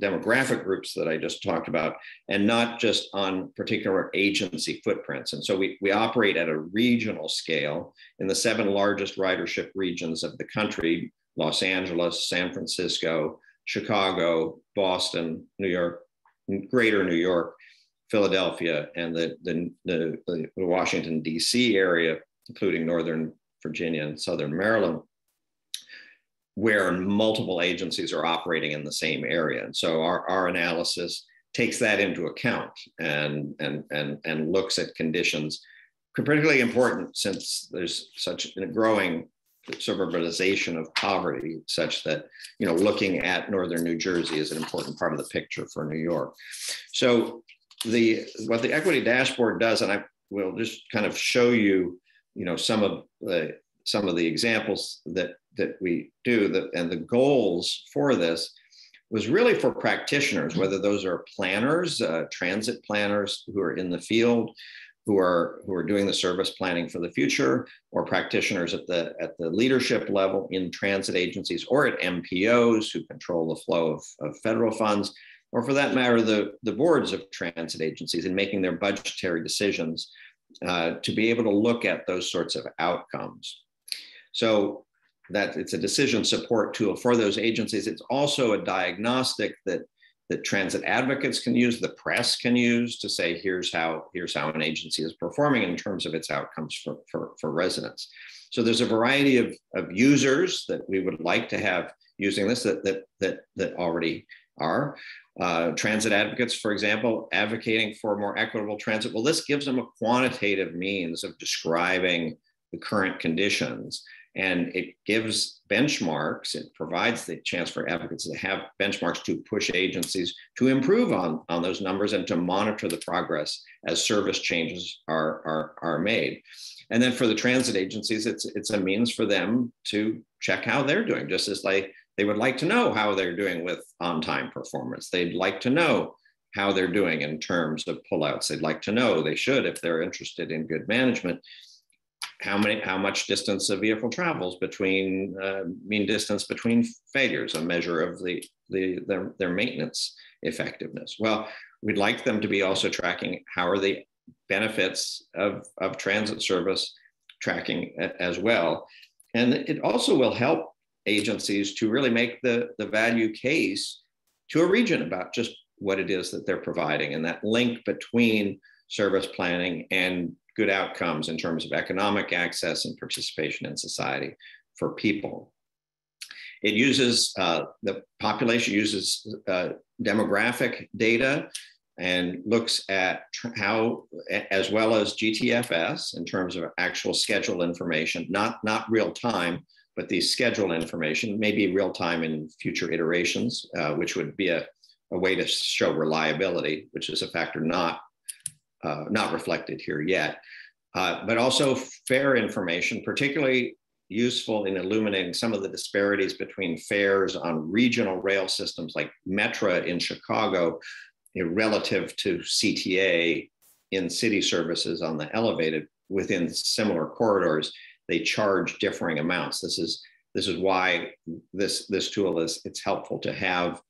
demographic groups that I just talked about, and not just on particular agency footprints. And so we operate at a regional scale in the 7 largest ridership regions of the country: Los Angeles, San Francisco, Chicago, Boston, New York, Greater New York, Philadelphia, and the Washington, D.C. area, including Northern Virginia and Southern Maryland, where multiple agencies are operating in the same area. And so our analysis takes that into account and looks at conditions, particularly important since there's such a growing suburbanization of poverty, such that, you know, looking at Northern New Jersey is an important part of the picture for New York. So what the equity dashboard does, and I will just kind of show you, you know, some of the examples that we do, and the goals for this was really for practitioners, whether those are planners, transit planners who are in the field, who are doing the service planning for the future, or practitioners at the leadership level in transit agencies, or at MPOs who control the flow of federal funds, or for that matter, the boards of transit agencies in making their budgetary decisions to be able to look at those sorts of outcomes. So that it's a decision support tool for those agencies. It's also a diagnostic that transit advocates can use, the press can use, to say, here's how an agency is performing in terms of its outcomes for residents. So there's a variety of users that we would like to have using this that already are. Transit advocates, for example, advocating for more equitable transit. Well, this gives them a quantitative means of describing the current conditions. And it gives benchmarks. It provides the chance for advocates to have benchmarks to push agencies to improve on those numbers and to monitor the progress as service changes are made. And then for the transit agencies, it's a means for them to check how they're doing, just as they would like to know how they're doing with on-time performance. They'd like to know how they're doing in terms of pullouts. They'd like to know, they should, if they're interested in good management, how much distance a vehicle travels between mean distance between failures, a measure of their maintenance effectiveness. Well, we'd like them to be also tracking how are the benefits of transit service tracking as well. And it also will help agencies to really make the value case to a region about just what it is that they're providing, and that link between service planning and good outcomes in terms of economic access and participation in society for people. It uses, the population uses demographic data and looks at how, as well as GTFS in terms of actual schedule information, not real time, but the schedule information, maybe real time in future iterations, which would be a a way to show reliability, which is a factor not reflected here yet. But also fare information, particularly useful in illuminating some of the disparities between fares on regional rail systems like Metra in Chicago, relative to CTA in city services on the elevated within similar corridors. They charge differing amounts. This is why this tool it's helpful to have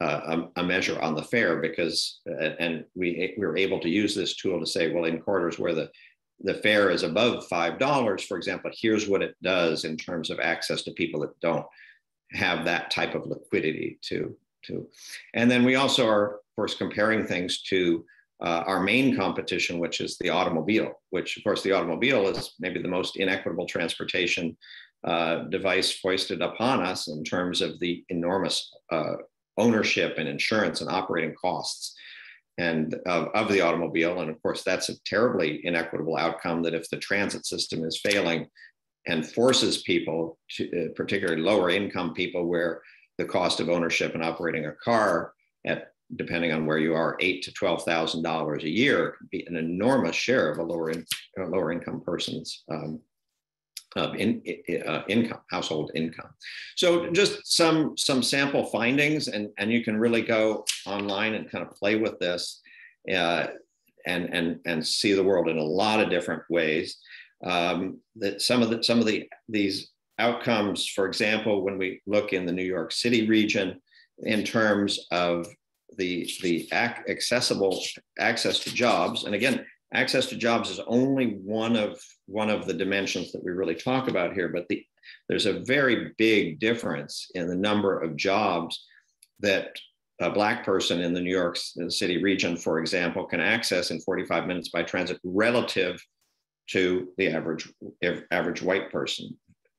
a measure on the fare, because and we were able to use this tool to say, well, in corridors where the fare is above $5, for example, here's what it does in terms of access to people that don't have that type of liquidity to. And then we also are, of course, comparing things to our main competition, which is the automobile, which of course the automobile is maybe the most inequitable transportation device foisted upon us in terms of the enormous ownership and insurance and operating costs and of the automobile. And of course, that's a terribly inequitable outcome, that if the transit system is failing and forces people, to, particularly lower income people, where the cost of ownership and operating a car at, depending on where you are, $8,000 to $12,000 a year, can be an enormous share of a lower income person's income, household income. So just some sample findings, and you can really go online and kind of play with this and see the world in a lot of different ways. That some of these outcomes, for example, when we look in the New York City region in terms of the accessible access to jobs, and again, access to jobs is only one of the dimensions that we really talk about here, but there's a very big difference in the number of jobs that a Black person in the New York City region, for example, can access in 45 minutes by transit relative to the average white person.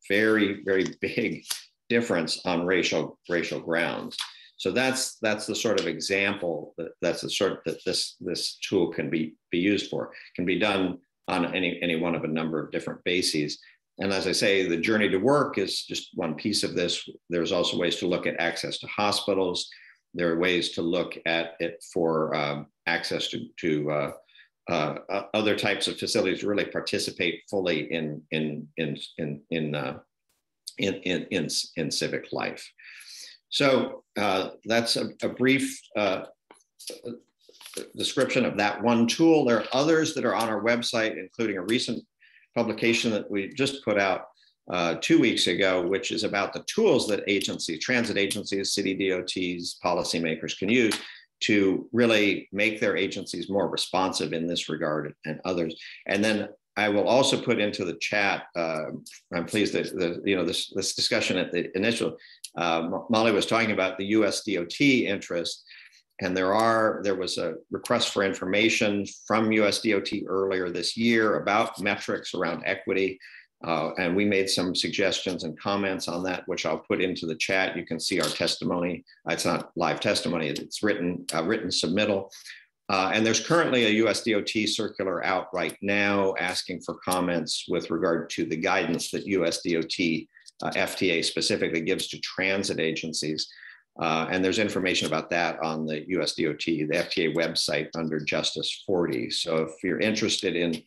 Very, very big difference on racial grounds. So that's the sort of example that's the sort that this tool can be used for. It can be done on any one of a number of different bases. And as I say, the journey to work is just one piece of this. There's also ways to look at access to hospitals. There are ways to look at it for access to other types of facilities to really participate fully in civic life. So that's a brief description of that one tool. There are others that are on our website, including a recent publication that we just put out 2 weeks ago, which is about the tools that agencies, transit agencies, city DOTs, policymakers can use to really make their agencies more responsive in this regard, and others. And then I will also put into the chat, I'm pleased that this discussion at the initial, Molly was talking about the US DOT interest, and there was a request for information from US DOT earlier this year about metrics around equity. And we made some suggestions and comments on that, which I'll put into the chat. You can see our testimony. It's not live testimony, it's written submittal. And there's currently a US DOT circular out right now asking for comments with regard to the guidance that US DOT FTA specifically gives to transit agencies. And there's information about that on the US DOT, the FTA website under Justice 40. So if you're interested in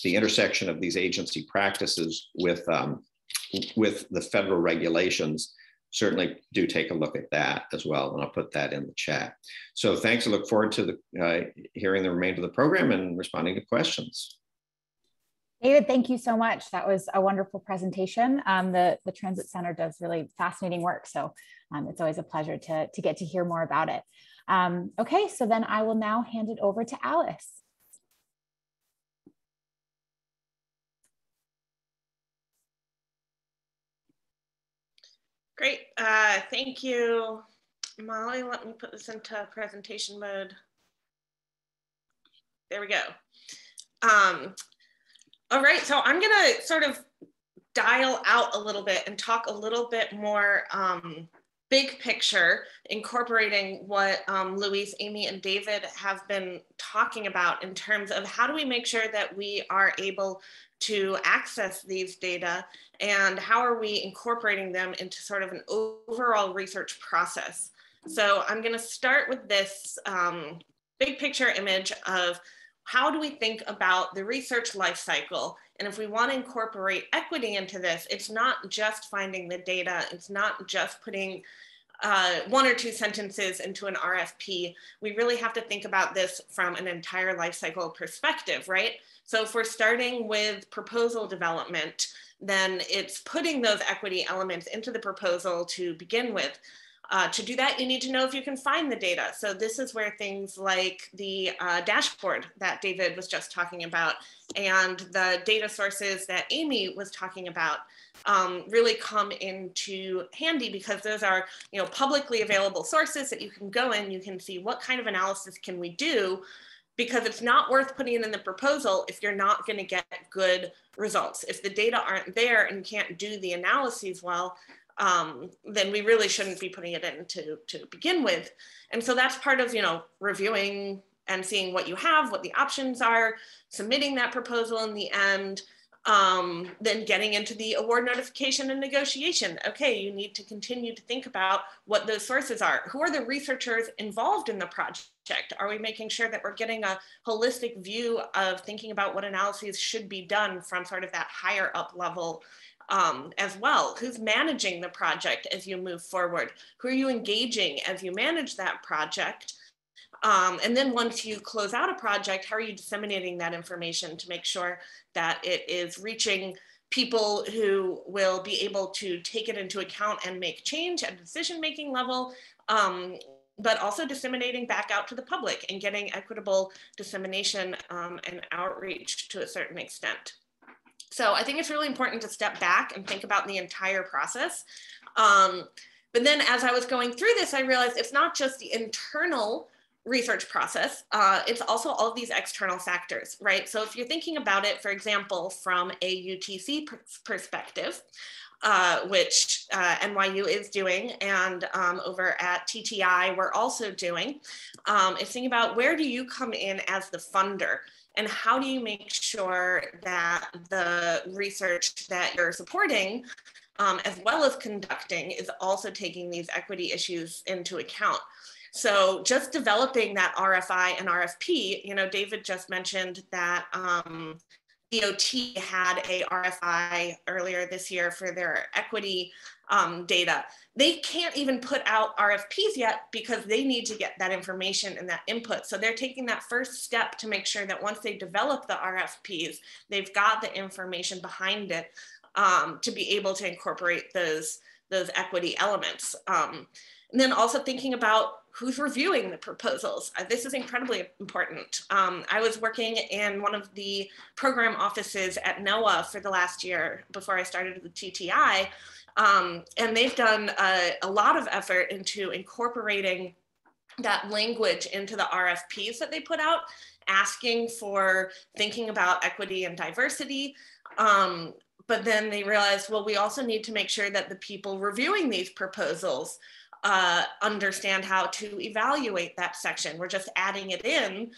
the intersection of these agency practices with the federal regulations, certainly do take a look at that as well. And I'll put that in the chat. So thanks. I look forward to hearing the remainder of the program and responding to questions. David, thank you so much. That was a wonderful presentation. The Transit Center does really fascinating work. So it's always a pleasure to get to hear more about it. Okay, so then I will now hand it over to Alice. Great, thank you, Molly. Let me put this into presentation mode. There we go. All right, so I'm gonna sort of dial out a little bit and talk a little bit more big picture, incorporating what Luis, Amy, and David have been talking about in terms of how do we make sure that we are able to access these data, and how are we incorporating them into sort of an overall research process. So I'm going to start with this big picture image of how do we think about the research life cycle? And if we want to incorporate equity into this, it's not just finding the data. It's not just putting one or two sentences into an RFP. We really have to think about this from an entire life cycle perspective, right? So if we're starting with proposal development, then it's putting those equity elements into the proposal to begin with. To do that, you need to know if you can find the data. So this is where things like the dashboard that David was just talking about and the data sources that Amy was talking about really come into handy, because those are, you know, publicly available sources that you can go in, you can see what kind of analysis can we do, because it's not worth putting it in the proposal if you're not going to get good results. If the data aren't there and can't do the analyses well, then we really shouldn't be putting it in to begin with. And so that's part of, you know, reviewing and seeing what you have, what the options are, submitting that proposal in the end, then getting into the award notification and negotiation. Okay, you need to continue to think about what those sources are. Who are the researchers involved in the project? Are we making sure that we're getting a holistic view of thinking about what analyses should be done from sort of that higher up level as well? Who's managing the project as you move forward? Who are you engaging as you manage that project? And then once you close out a project, how are you disseminating that information to make sure that it is reaching people who will be able to take it into account and make change at a decision-making level, but also disseminating back out to the public and getting equitable dissemination and outreach to a certain extent. So I think it's really important to step back and think about the entire process. But then as I was going through this, I realized it's not just the internal research process, it's also all of these external factors, right? So if you're thinking about it, for example, from a UTC perspective, which NYU is doing, and over at TTI, we're also doing, is thinking about where do you come in as the funder? And how do you make sure that the research that you're supporting, as well as conducting, is also taking these equity issues into account? So just developing that RFI and RFP, you know, David just mentioned that DOT had a RFI earlier this year for their equity data. They can't even put out RFPs yet because they need to get that information and that input. So they're taking that first step to make sure that once they develop the RFPs, they've got the information behind it to be able to incorporate those equity elements. And then also thinking about who's reviewing the proposals. This is incredibly important. I was working in one of the program offices at NOAA for the last year before I started with TTI. And they've done a lot of effort into incorporating that language into the RFPs that they put out, asking for thinking about equity and diversity. But then they realized, well, we also need to make sure that the people reviewing these proposals understand how to evaluate that section. We're just adding it in.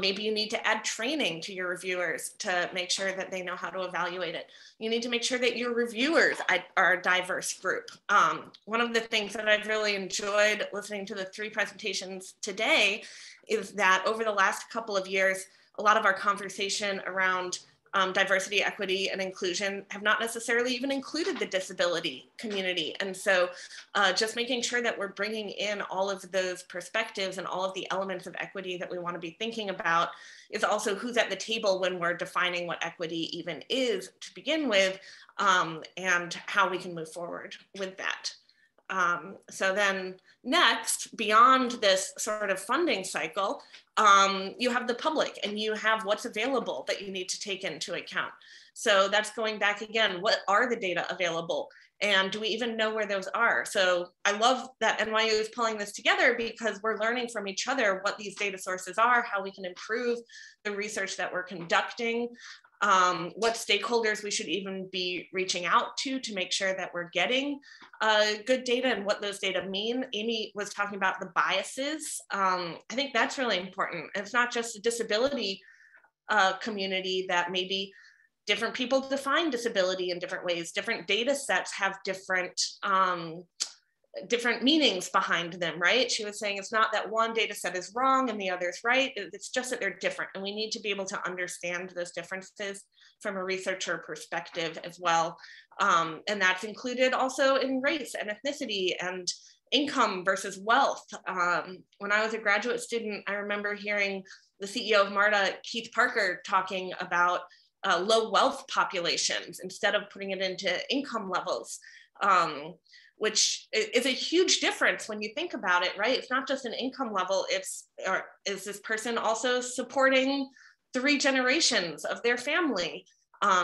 Maybe you need to add training to your reviewers to make sure that they know how to evaluate it. You need to make sure that your reviewers are a diverse group. One of the things that I've really enjoyed listening to the 3 presentations today is that over the last couple of years, a lot of our conversation around diversity, equity, and inclusion have not necessarily even included the disability community. And so just making sure that we're bringing in all of those perspectives and all of the elements of equity that we want to be thinking about is also who's at the table when we're defining what equity even is to begin with, and how we can move forward with that. So then next, beyond this sort of funding cycle, you have the public and you have what's available that you need to take into account. So that's going back again, what are the data available? And do we even know where those are? So I love that NYU is pulling this together because we're learning from each other what these data sources are, how we can improve the research that we're conducting, what stakeholders we should even be reaching out to make sure that we're getting good data and what those data mean. Amy was talking about the biases. I think that's really important. It's not just a disability community that maybe different people define disability in different ways. Different data sets have different different meanings behind them, right? She was saying it's not that one data set is wrong and the other is right. It's just that they're different. And we need to be able to understand those differences from a researcher perspective as well. And that's included also in race and ethnicity and income versus wealth. When I was a graduate student, I remember hearing the CEO of MARTA, Keith Parker, talking about low wealth populations instead of putting it into income levels. Which is a huge difference when you think about it, right? It's not just an income level, is this person also supporting 3 generations of their family?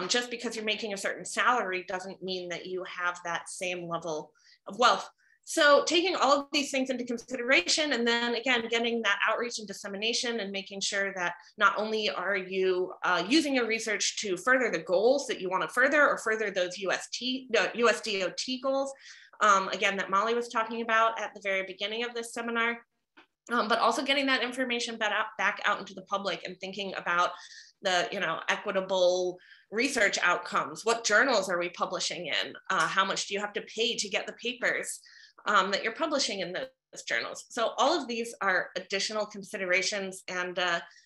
Just because you're making a certain salary doesn't mean that you have that same level of wealth. So taking all of these things into consideration, and then again, getting that outreach and dissemination and making sure that not only are you using your research to further the goals that you want to further or further those USDOT goals, again, that Molly was talking about at the very beginning of this seminar, but also getting that information back out into the public and thinking about the equitable research outcomes. What journals are we publishing in? How much do you have to pay to get the papers that you're publishing in those journals? So all of these are additional considerations. And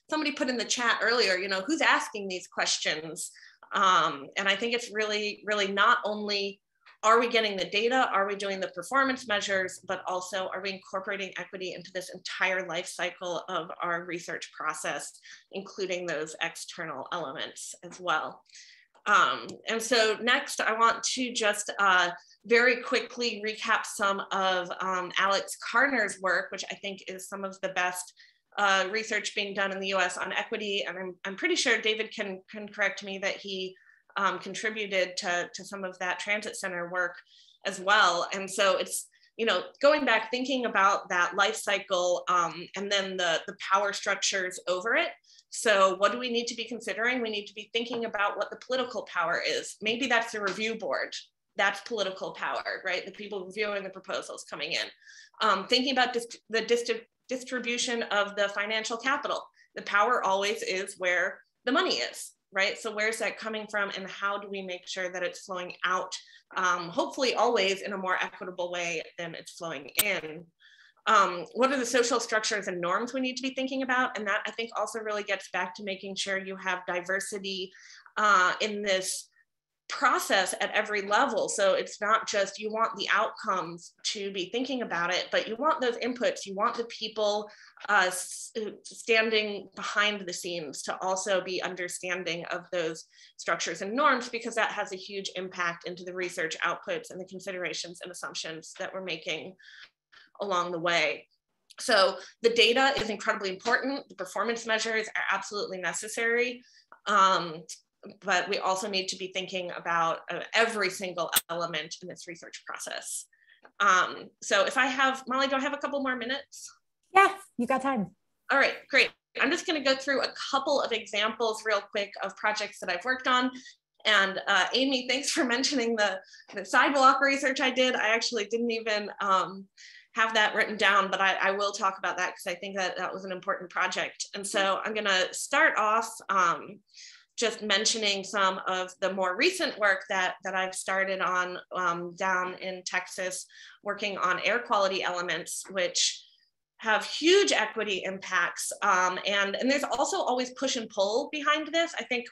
somebody put in the chat earlier, who's asking these questions? And I think it's really, really not only are we getting the data, are we doing the performance measures, but also are we incorporating equity into this entire life cycle of our research process, including those external elements as well. And so next, I want to just very quickly recap some of Alex Karner's work, which I think is some of the best research being done in the US on equity. And I'm pretty sure David can correct me that he contributed to some of that transit center work as well. And so it's, going back, thinking about that life cycle and then the power structures over it. So what do we need to be considering? We need to be thinking about what the political power is. Maybe that's the review board. That's political power, right? The people reviewing the proposals coming in. Thinking about the distribution of the financial capital. The power always is where the money is, right? So where's that coming from, and how do we make sure that it's flowing out, hopefully always in a more equitable way than it's flowing in? What are the social structures and norms we need to be thinking about? And that, I think, also really gets back to making sure you have diversity in this process at every level. So it's not just you want the outcomes to be thinking about it, but you want those inputs, you want the people standing behind the scenes to also be understanding of those structures and norms, because that has a huge impact into the research outputs and the considerations and assumptions that we're making along the way. So the data is incredibly important. The performance measures are absolutely necessary. But we also need to be thinking about every single element in this research process. So if I have, Molly, do I have a couple more minutes? Yeah, you got time. All right, great. I'm just gonna go through a couple of examples real quick of projects that I've worked on. And Amy, thanks for mentioning the Sidewalk research I did. I actually didn't even have that written down, but I will talk about that because I think that was an important project. And so I'm gonna start off just mentioning some of the more recent work that I've started on down in Texas, working on air quality elements, which have huge equity impacts. And there's also always push and pull behind this. I think,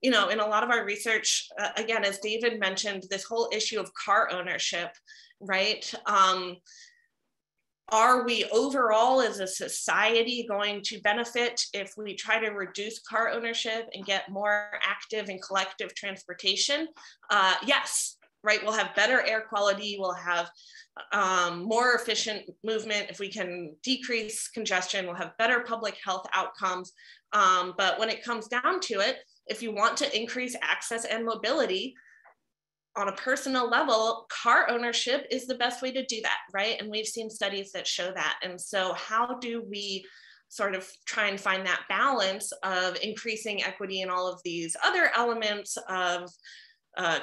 in a lot of our research, again, as David mentioned, this whole issue of car ownership, right? Are we overall as a society going to benefit if we try to reduce car ownership and get more active and collective transportation? Yes, right, we'll have better air quality, we'll have more efficient movement. If we can decrease congestion, we'll have better public health outcomes. But when it comes down to it, if you want to increase access and mobility, on a personal level, car ownership is the best way to do that, right? And we've seen studies that show that. And so how do we sort of try and find that balance of increasing equity in all of these other elements of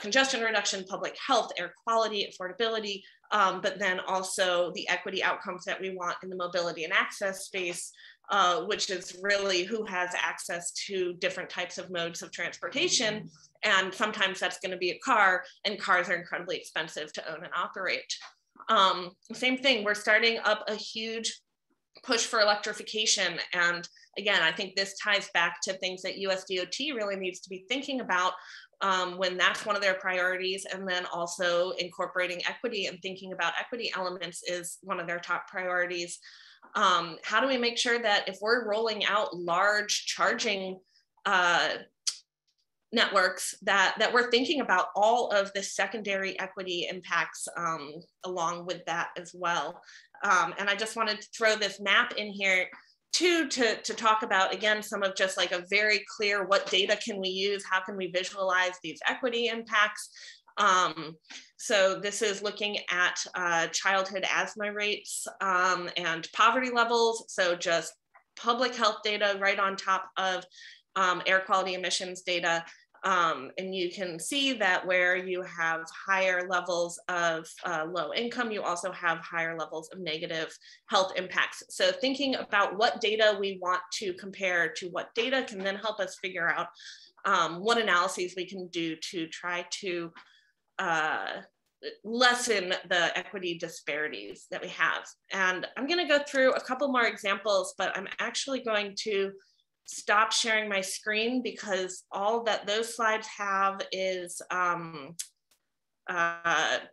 congestion reduction, public health, air quality, affordability, but then also the equity outcomes that we want in the mobility and access space, which is really who has access to different types of modes of transportation. And sometimes that's going to be a car, and cars are incredibly expensive to own and operate. Same thing, we're starting up a huge push for electrification. And again, I think this ties back to things that USDOT really needs to be thinking about when that's one of their priorities. And then also incorporating equity and thinking about equity elements is one of their top priorities. How do we make sure that if we're rolling out large charging networks, that we're thinking about all of the secondary equity impacts along with that as well. And I just wanted to throw this map in here too, to talk about, again, some of just like a very clear, what data can we use? How can we visualize these equity impacts? So this is looking at childhood asthma rates and poverty levels. So just public health data right on top of air quality emissions data. And you can see that where you have higher levels of low income, you also have higher levels of negative health impacts. So thinking about what data we want to compare to what data can then help us figure out what analyses we can do to try to lessen the equity disparities that we have. And I'm going to go through a couple more examples, but I'm actually going to stop sharing my screen because all that those slides have is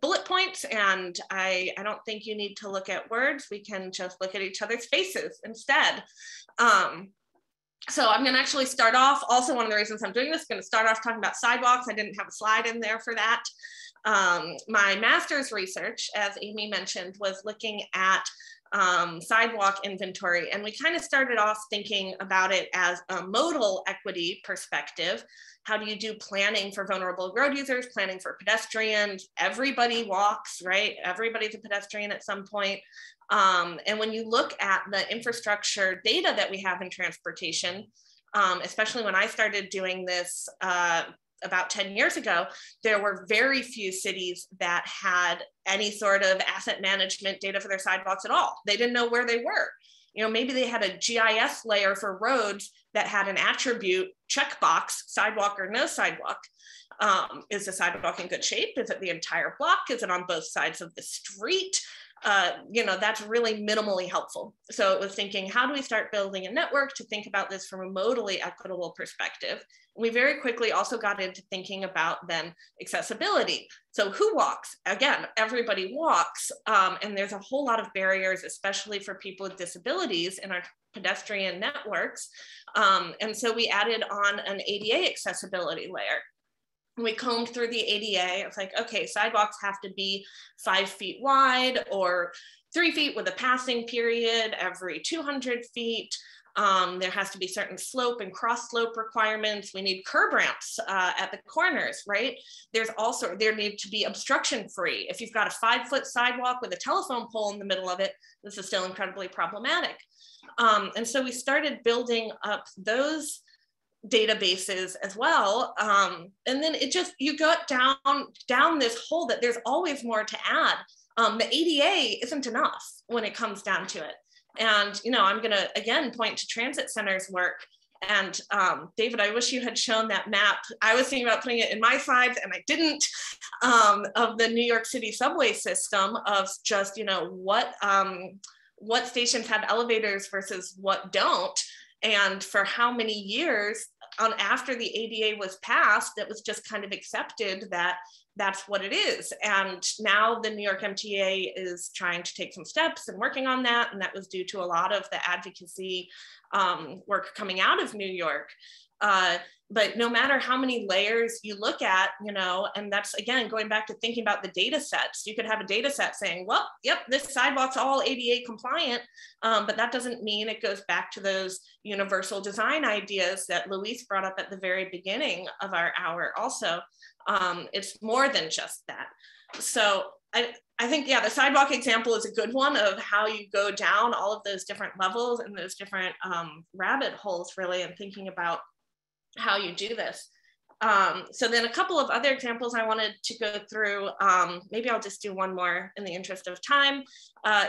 bullet points, and I don't think you need to look at words. We can just look at each other's faces instead. So I'm going to actually start off. Also, one of the reasons I'm doing this, going to start off talking about sidewalks. I didn't have a slide in there for that. My master's research, as Amy mentioned, was looking at sidewalk inventory. And we kind of started off thinking about it as a modal equity perspective. How do you do planning for vulnerable road users, planning for pedestrians? Everybody walks, right? Everybody's a pedestrian at some point. And when you look at the infrastructure data that we have in transportation, especially when I started doing this about 10 years ago, there were very few cities that had any sort of asset management data for their sidewalks at all. They didn't know where they were. You know, maybe they had a GIS layer for roads that had an attribute checkbox, sidewalk or no sidewalk. Is the sidewalk in good shape? Is it the entire block? Is it on both sides of the street? You know, that's really minimally helpful. So it was thinking, how do we start building a network to think about this from a modally equitable perspective? We very quickly also got into thinking about then accessibility. So who walks? Again, everybody walks, and there's a whole lot of barriers, especially for people with disabilities in our pedestrian networks. And so we added on an ADA accessibility layer. We combed through the ADA. It's like, okay, sidewalks have to be 5 feet wide or 3 feet with a passing period every 200 feet. There has to be certain slope and cross slope requirements. We need curb ramps at the corners, right? There's also, there need to be obstruction free. If you've got a 5-foot sidewalk with a telephone pole in the middle of it, this is still incredibly problematic. And so we started building up those databases as well. And then it just, you got down this hole that there's always more to add. The ADA isn't enough when it comes down to it. And, you know, I'm gonna, again, point to transit centers work. And David, I wish you had shown that map. I was thinking about putting it in my slides and I didn't, of the New York City subway system of just, you know, what stations have elevators versus what don't. And for how many years after the ADA was passed, it was just kind of accepted that that's what it is. And now the New York MTA is trying to take some steps and working on that. And that was due to a lot of the advocacy work coming out of New York. But no matter how many layers you look at, you know, and that's, again, going back to thinking about the data sets, you could have a data set saying, well, yep, this sidewalk's all ADA compliant, but that doesn't mean it goes back to those universal design ideas that Luis brought up at the very beginning of our hour also. It's more than just that. So I think, yeah, the sidewalk example is a good one of how you go down all of those different levels and those different rabbit holes, really, and thinking about how you do this. So then a couple of other examples I wanted to go through, maybe I'll just do one more in the interest of time,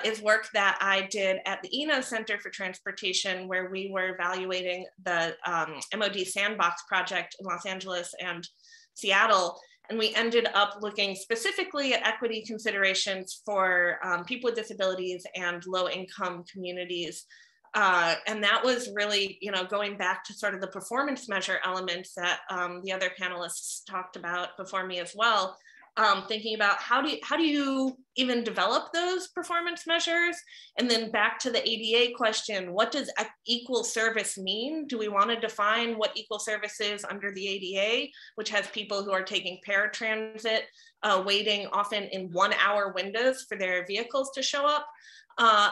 is work that I did at the Eno Center for Transportation, where we were evaluating the MOD Sandbox project in Los Angeles and Seattle. And we ended up looking specifically at equity considerations for people with disabilities and low-income communities. And that was really, going back to sort of the performance measure elements that the other panelists talked about before me as well. Thinking about how do you even develop those performance measures? And then back to the ADA question, what does equal service mean? Do we want to define what equal service is under the ADA, which has people who are taking paratransit, waiting often in 1 hour windows for their vehicles to show up?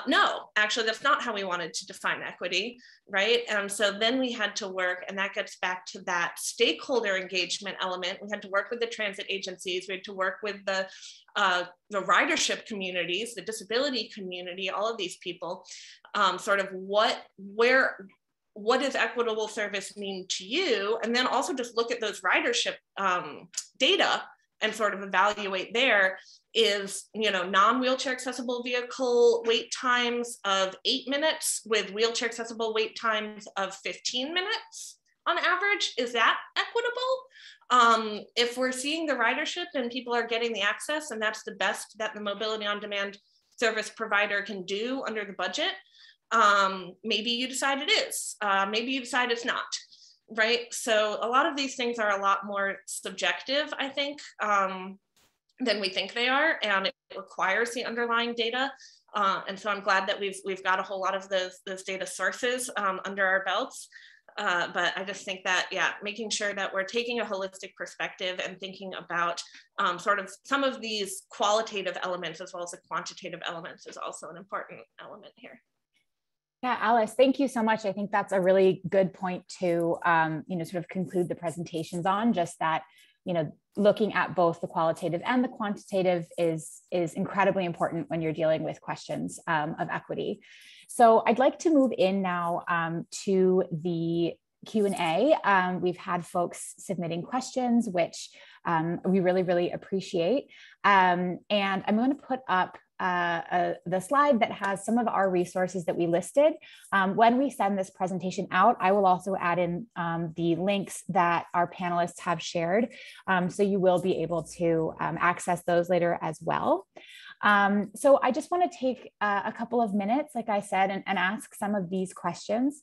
No, actually, that's not how we wanted to define equity, right? And so then we had to work, and that gets back to that stakeholder engagement element. We had to work with the transit agencies. We had to work with the ridership communities, the disability community, all of these people, sort of what does equitable service mean to you? And then also just look at those ridership data and sort of evaluate there. Is, non-wheelchair accessible vehicle wait times of 8 minutes with wheelchair accessible wait times of 15 minutes on average. Is that equitable? If we're seeing the ridership and people are getting the access, and that's the best that the mobility on demand service provider can do under the budget, maybe you decide it is, maybe you decide it's not, right? So a lot of these things are a lot more subjective, I think, than we think they are, and it requires the underlying data. And so I'm glad that we've got a whole lot of those data sources under our belts. But I just think that, making sure that we're taking a holistic perspective and thinking about sort of some of these qualitative elements as well as the quantitative elements is also an important element here. Yeah, Alice, thank you so much. I think that's a really good point to, sort of conclude the presentations on, just that, looking at both the qualitative and the quantitative is incredibly important when you're dealing with questions of equity. So I'd like to move in now to the Q&A. We've had folks submitting questions, which we really, really appreciate. And I'm going to put up the slide that has some of our resources that we listed. When we send this presentation out, I will also add in the links that our panelists have shared. So you will be able to access those later as well. So I just want to take a couple of minutes, like I said, and ask some of these questions.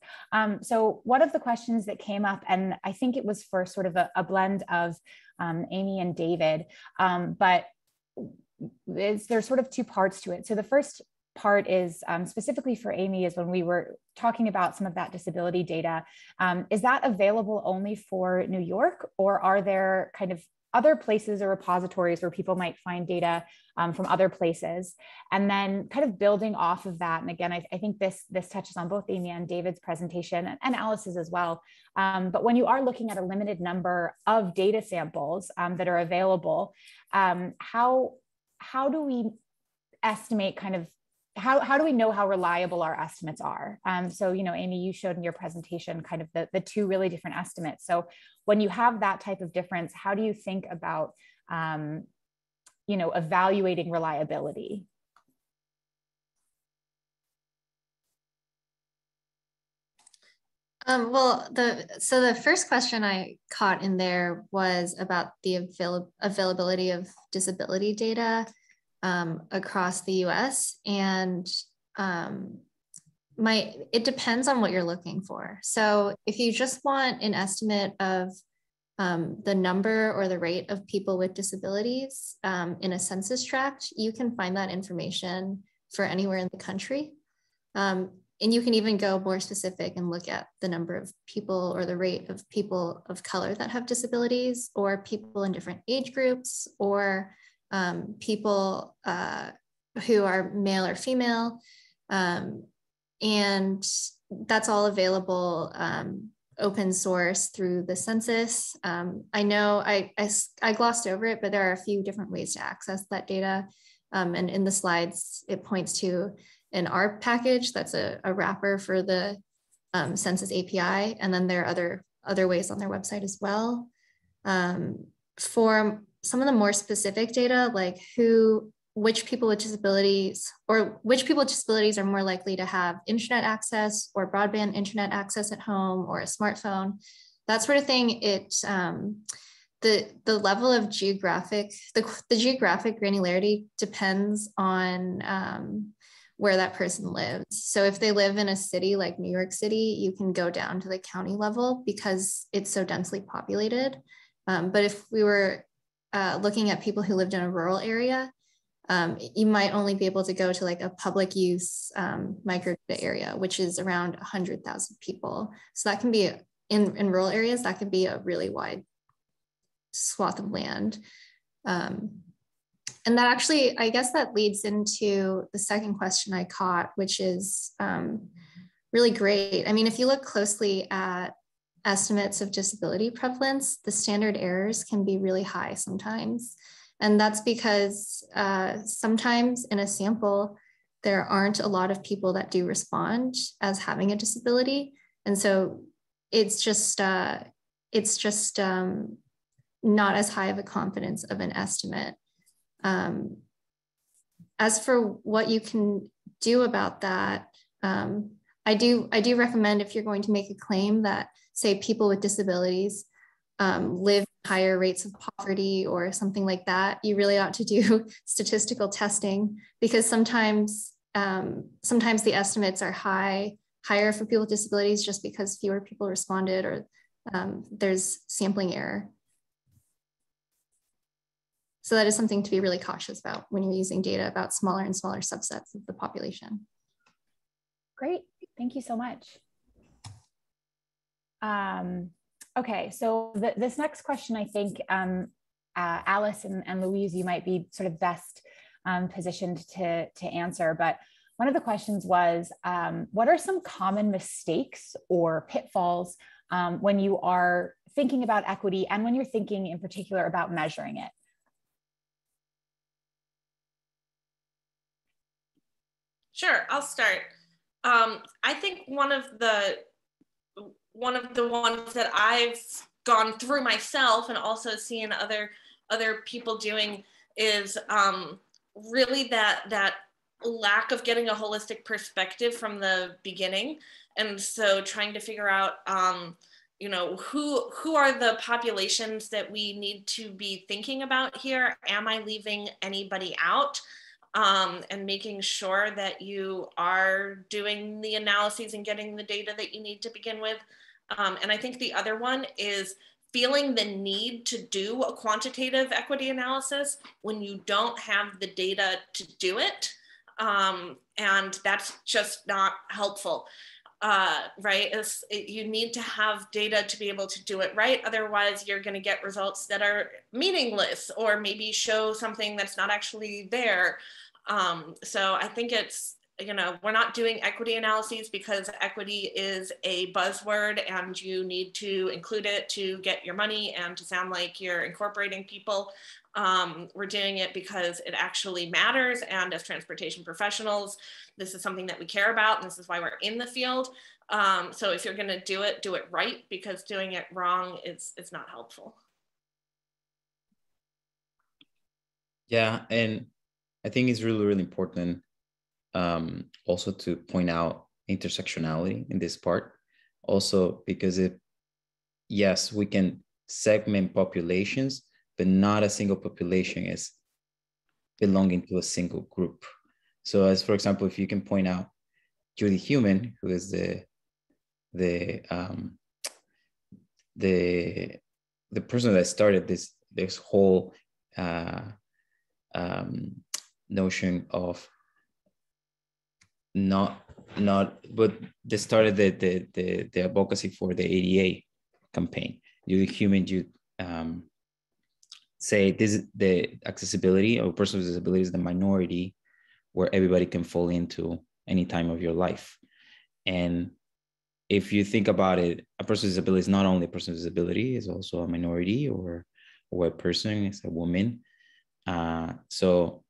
So one of the questions that came up, and I think it was for sort of a blend of Amy and David, but there's sort of two parts to it. So the first part is specifically for Amy, is when we were talking about some of that disability data, is that available only for New York, or are there kind of other places or repositories where people might find data from other places? And then kind of building off of that, and again, I think this touches on both Amy and David's presentation and Alice's as well. But when you are looking at a limited number of data samples that are available, how do we estimate kind of, how do we know how reliable our estimates are? So, Amy, you showed in your presentation kind of the two really different estimates. So when you have that type of difference, how do you think about, evaluating reliability? Well, the first question I caught in there was about the availability of disability data across the US, and it depends on what you're looking for. So if you just want an estimate of the number or the rate of people with disabilities in a census tract, you can find that information for anywhere in the country. And you can even go more specific and look at the number of people or the rate of people of color that have disabilities, or people in different age groups, or people who are male or female. And that's all available open source through the census. I know I glossed over it, but there are a few different ways to access that data. And in the slides, it points to an R package that's a wrapper for the Census API. And then there are other ways on their website as well. For some of the more specific data, like which people with disabilities are more likely to have internet access or broadband internet access at home or a smartphone, that sort of thing, the level of geographic, the geographic granularity depends on where that person lives. So if they live in a city like New York City, you can go down to the county level because it's so densely populated. But if we were looking at people who lived in a rural area, you might only be able to go to like a public use microdata area, which is around 100,000 people. So that can be, in rural areas, that could be a really wide swath of land. And that actually, I guess that leads into the second question I caught, which is really great. I mean, if you look closely at estimates of disability prevalence, the standard errors can be really high sometimes. And that's because sometimes in a sample, there aren't a lot of people that do respond as having a disability. And so it's just not as high of a confidence of an estimate. As for what you can do about that, I do recommend, if you're going to make a claim that, say, people with disabilities live higher rates of poverty or something like that, you really ought to do statistical testing, because sometimes the estimates are higher for people with disabilities just because fewer people responded, or there's sampling error. So that is something to be really cautious about when you're using data about smaller and smaller subsets of the population. Great, thank you so much. Okay, so this next question, I think Alice and Louise, you might be sort of best positioned to answer, but one of the questions was, what are some common mistakes or pitfalls when you are thinking about equity and when you're thinking in particular about measuring it? Sure, I'll start. I think one of the ones that I've gone through myself and also seen other people doing is really that lack of getting a holistic perspective from the beginning. And so trying to figure out, you know, who are the populations that we need to be thinking about here? Am I leaving anybody out? And making sure that you are doing the analyses and getting the data that you need to begin with. And I think the other one is feeling the need to do a quantitative equity analysis when you don't have the data to do it. And that's just not helpful, right? You need to have data to be able to do it right. Otherwise, you're going to get results that are meaningless or maybe show something that's not actually there. So I think it's, you know, we're not doing equity analyses because equity is a buzzword and you need to include it to get your money and to sound like you're incorporating people. We're doing it because it actually matters. And as transportation professionals, this is something that we care about. And this is why we're in the field. So if you're going to do it right, because doing it wrong is not helpful. Yeah, and I think it's really, really important also to point out intersectionality in this part. Also, because yes, we can segment populations, but not a single population is belonging to a single group. So as for example, if you can point out Judy Human, who is the person that started this whole notion of but they started the advocacy for the ADA campaign. Judy Human, say this is the accessibility of a person with disability is the minority where everybody can fall into any time of your life. And if you think about it, a person with disability is not only a person with disability, it's also a minority or a white person, it's a woman. So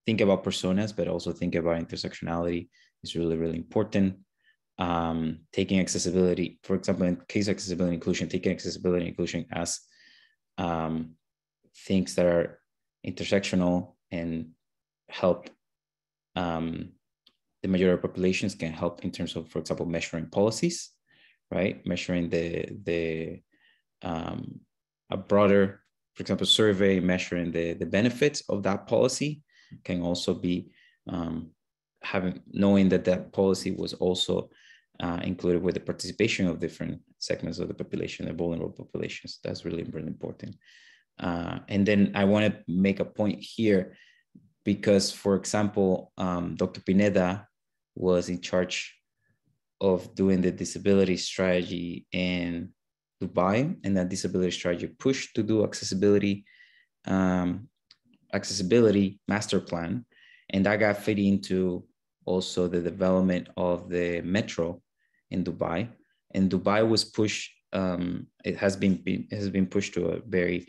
think about personas, but also think about intersectionality is really, really important. Taking accessibility, for example, in case of accessibility and inclusion, taking accessibility and inclusion as things that are intersectional and help the majority of populations can help in terms of, for example, measuring policies, right? Measuring the a broader, for example, survey measuring the benefits of that policy can also be knowing that that policy was also included with the participation of different segments of the population, the vulnerable populations. That's really, really important. And then I want to make a point here because, for example, Dr. Pineda was in charge of doing the disability strategy in Dubai, and that disability strategy pushed to do accessibility master plan, and that got fit into also the development of the metro in Dubai. And Dubai was pushed. It has been pushed to a very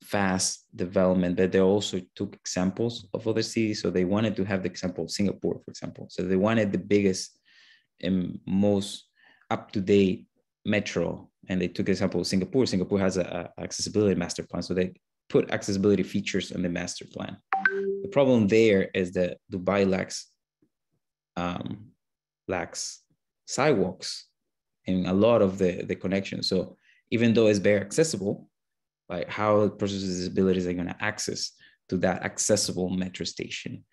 fast development, but they also took examples of other cities. So they wanted to have the example of Singapore, for example. So they wanted the biggest and most up-to-date metro, and they took the example of Singapore. Singapore has a accessibility master plan, so they put accessibility features in the master plan. The problem there is that Dubai lacks sidewalks and a lot of the connections. So even though it's very accessible, like how persons with disabilities are going to access to that accessible metro station.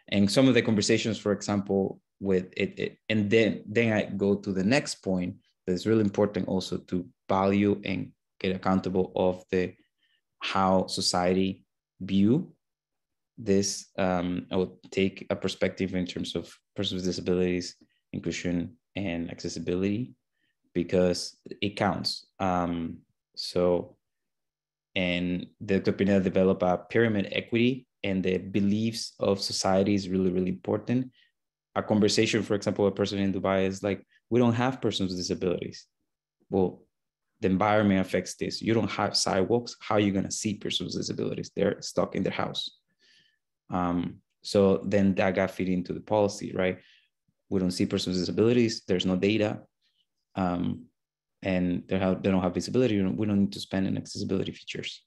And some of the conversations, for example, with it and then I go to the next point that is really important also to value and get accountable of how society view this. I would take a perspective in terms of persons with disabilities, inclusion, and accessibility, because it counts. And Dr. Pineda developed a pyramid equity, and the beliefs of society is really, really important. A conversation, for example, a person in Dubai is like, we don't have persons with disabilities. Well, the environment affects this. You don't have sidewalks. How are you going to see persons with disabilities? They're stuck in their house. So then that got fit into the policy, right? We don't see persons with disabilities. There's no data. And they don't have visibility. We don't need to spend on accessibility features.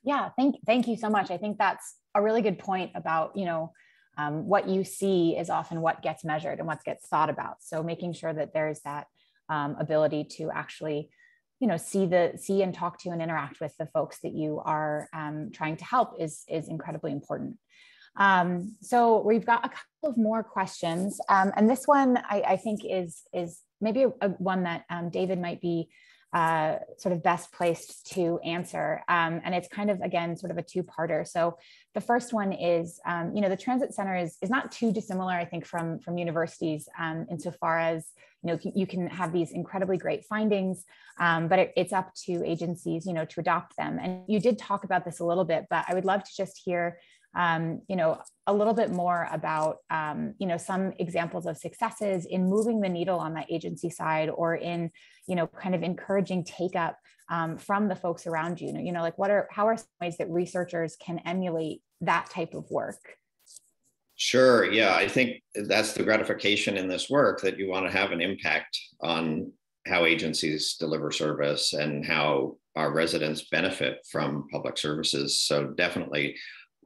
Yeah, thank you so much. I think that's a really good point about, what you see is often what gets measured and what gets thought about. So making sure that there's that ability to actually, see and talk to and interact with the folks that you are trying to help is incredibly important. So we've got a couple of more questions, and this one I think is maybe one that David might be sort of best placed to answer. And it's kind of, again, sort of a two-parter. So the first one is, the Transit Center is not too dissimilar, I think, from universities insofar as, you can have these incredibly great findings, but it's up to agencies, to adopt them. And you did talk about this a little bit, but I would love to just hear a little bit more about, some examples of successes in moving the needle on that agency side, or in, kind of encouraging take up from the folks around you. Like how are some ways that researchers can emulate that type of work? Sure. Yeah, I think that's the gratification in this work, that you want to have an impact on how agencies deliver service and how our residents benefit from public services. So definitely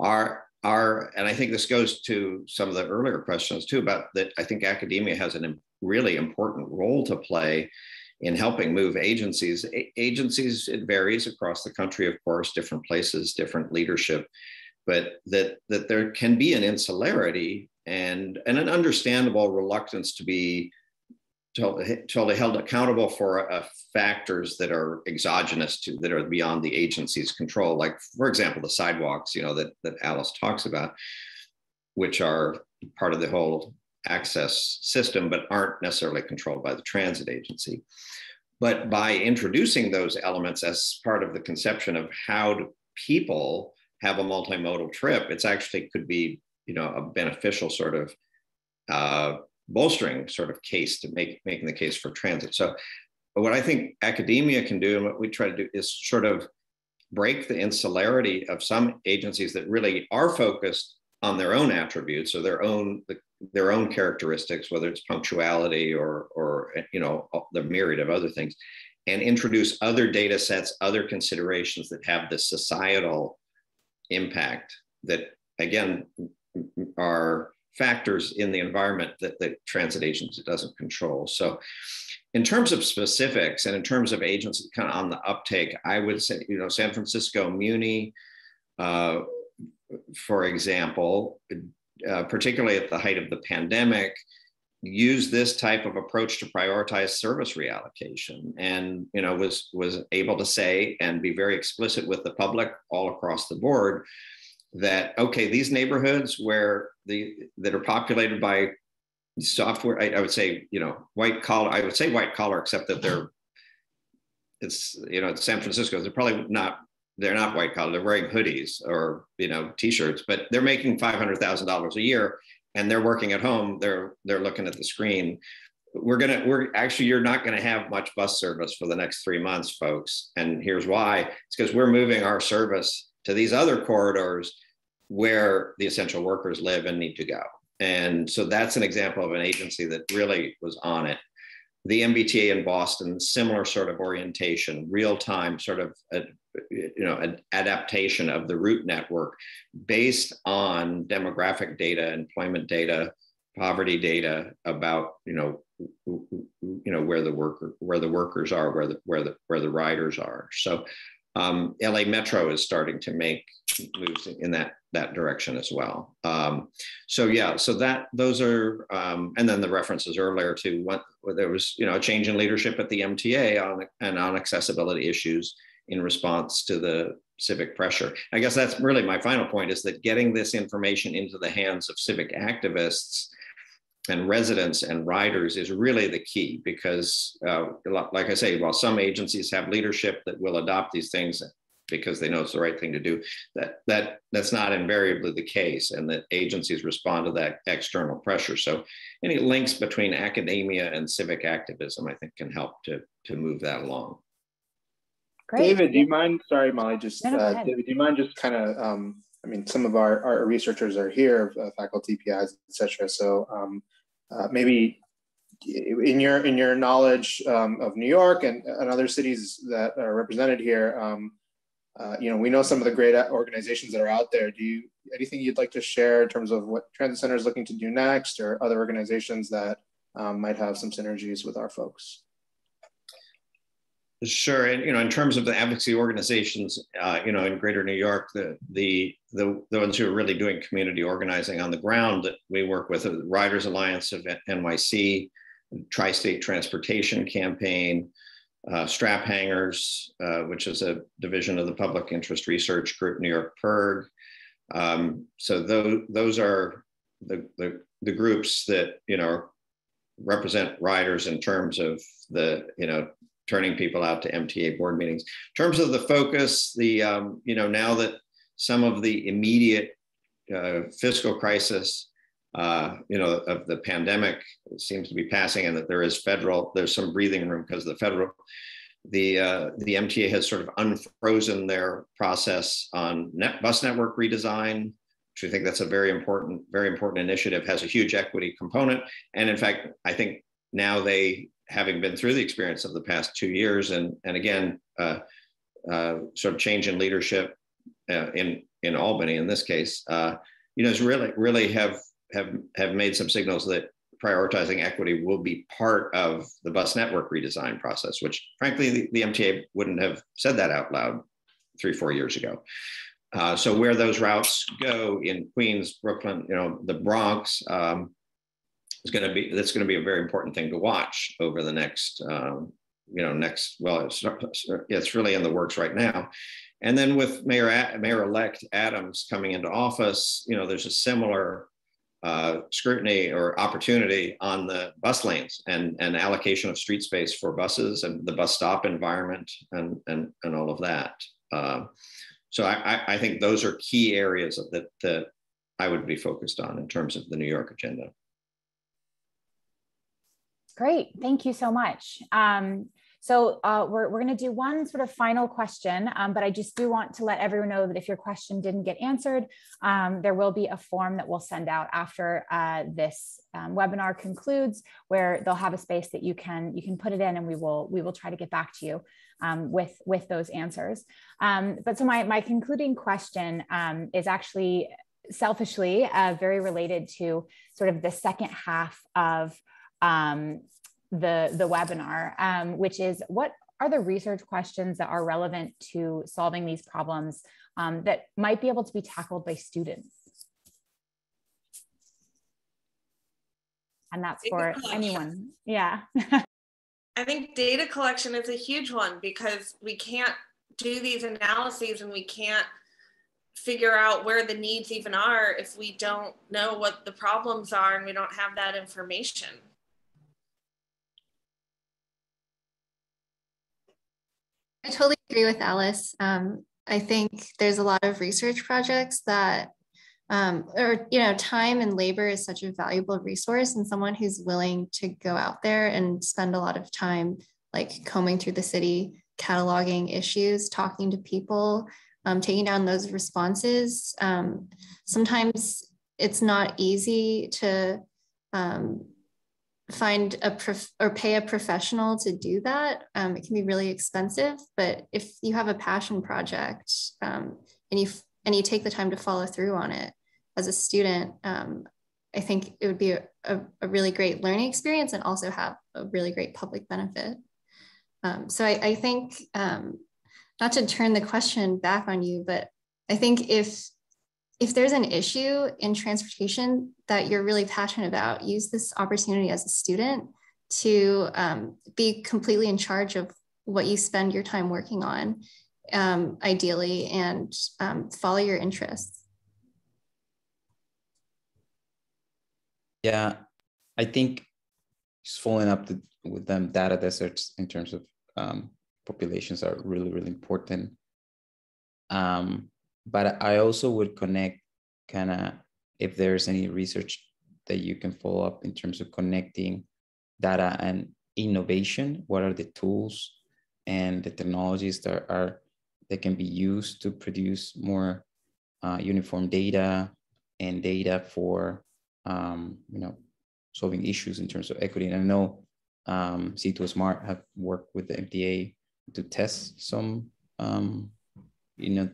and I think this goes to some of the earlier questions too, about that. I think academia has a really important role to play in helping move agencies. Agencies, it varies across the country, of course, different places, different leadership, but that there can be an insularity and an understandable reluctance to be totally held accountable for factors that are exogenous to, that are beyond the agency's control. Like, for example, the sidewalks, that Alice talks about, which are part of the whole access system, but aren't necessarily controlled by the transit agency. But by introducing those elements as part of the conception of how do people have a multimodal trip, it's actually could be, a beneficial sort of bolstering sort of case to making the case for transit. So what I think academia can do, and what we try to do, is sort of break the insularity of some agencies that really are focused on their own attributes or their own characteristics, whether it's punctuality or the myriad of other things, and introduce other data sets, other considerations that have the societal impact that, again, are factors in the environment that the transit agency doesn't control. So in terms of specifics and in terms of agents kind of on the uptake, I would say, San Francisco Muni, for example, particularly at the height of the pandemic, use this type of approach to prioritize service reallocation, and was able to say and be very explicit with the public all across the board that, okay, these neighborhoods that are populated by software, I would say, white collar, except that it's San Francisco, they're not white collar, they're wearing hoodies or t-shirts, but they're making $500,000 a year and they're working at home, they're looking at the screen. You're not going to have much bus service for the next 3 months, folks. And here's why. It's because we're moving our service to these other corridors where the essential workers live and need to go. And so that's an example of an agency that really was on it. The MBTA in Boston, similar sort of orientation, real-time sort of, an adaptation of the route network based on demographic data, employment data, poverty data about, where the workers are, where the riders are. So LA Metro is starting to make moves in that direction as well. Those are, and then the references earlier to what there was, a change in leadership at the MTA on accessibility issues in response to the civic pressure. I guess that's really my final point, is that getting this information into the hands of civic activists and residents and riders is really the key, because like I say, while some agencies have leadership that will adopt these things because they know it's the right thing to do, that's not invariably the case, and that agencies respond to that external pressure. So any links between academia and civic activism, I think, can help to move that along. Great. David, do you mind, sorry, Molly, David, do you mind just kind of, some of our researchers are here, faculty, PIs, et cetera. So maybe in your knowledge of New York and other cities that are represented here, we know some of the great organizations that are out there. Anything you'd like to share in terms of what Transit Center is looking to do next, or other organizations that might have some synergies with our folks? Sure, and in terms of the advocacy organizations, in Greater New York, the ones who are really doing community organizing on the ground that we work with, the Riders Alliance of NYC, Tri-State Transportation Campaign, Strap Hangers, which is a division of the Public Interest Research Group, New York PIRG. So those are the groups that represent riders in terms of the turning people out to MTA board meetings. In terms of the focus, now that some of the immediate fiscal crisis, of the pandemic seems to be passing, and that there's some breathing room because of the MTA has sort of unfrozen their process on bus network redesign, which I think that's a very important initiative, has a huge equity component. And in fact, I think now having been through the experience of the past 2 years, and again, sort of change in leadership in Albany in this case, is really have made some signals that prioritizing equity will be part of the bus network redesign process, which frankly, the MTA wouldn't have said that out loud 3-4 years ago. So where those routes go in Queens, Brooklyn, the Bronx, that's going to be a very important thing to watch over the next, it's really in the works right now. And then with Mayor-elect Adams coming into office, there's a similar scrutiny or opportunity on the bus lanes and allocation of street space for buses and the bus stop environment and all of that. So I think those are key areas that I would be focused on in terms of the New York agenda. Great, thank you so much. So we're going to do one sort of final question, but I just do want to let everyone know that if your question didn't get answered, there will be a form that we'll send out after this webinar concludes, where they'll have a space that you can put it in, and we will try to get back to you with those answers. But so my concluding question is actually selfishly very related to sort of the second half of the webinar, which is what are the research questions that are relevant to solving these problems that might be able to be tackled by students? And that's for anyone. Yeah. I think data collection is a huge one because we can't do these analyses and we can't figure out where the needs even are if we don't know what the problems are and we don't have that information. I totally agree with Alice. I think there's a lot of research projects that, time and labor is such a valuable resource, and someone who's willing to go out there and spend a lot of time like combing through the city, cataloging issues, talking to people, taking down those responses. Sometimes it's not easy to find or pay a professional to do that. It can be really expensive, but if you have a passion project and you take the time to follow through on it as a student, I think it would be a really great learning experience and also have a really great public benefit. So I think, not to turn the question back on you, but I think if there's an issue in transportation that you're really passionate about, use this opportunity as a student to be completely in charge of what you spend your time working on, ideally, and follow your interests. Yeah, I think just following up with them, data deserts in terms of populations are really, really important. But I also would connect kind of if there's any research that you can follow up in terms of connecting data and innovation. What are the tools and the technologies that can be used to produce more uniform data and data for solving issues in terms of equity? And I know C2 Smart have worked with the MTA to test some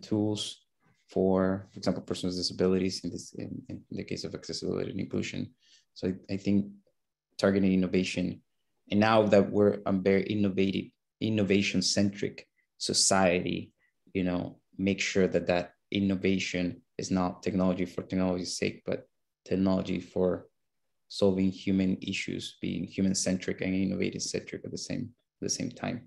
tools for example, persons with disabilities in the case of accessibility and inclusion. So I think targeting innovation, and now that we're a very innovation-centric society, make sure that innovation is not technology for technology's sake, but technology for solving human issues, being human-centric and innovative-centric at the same time.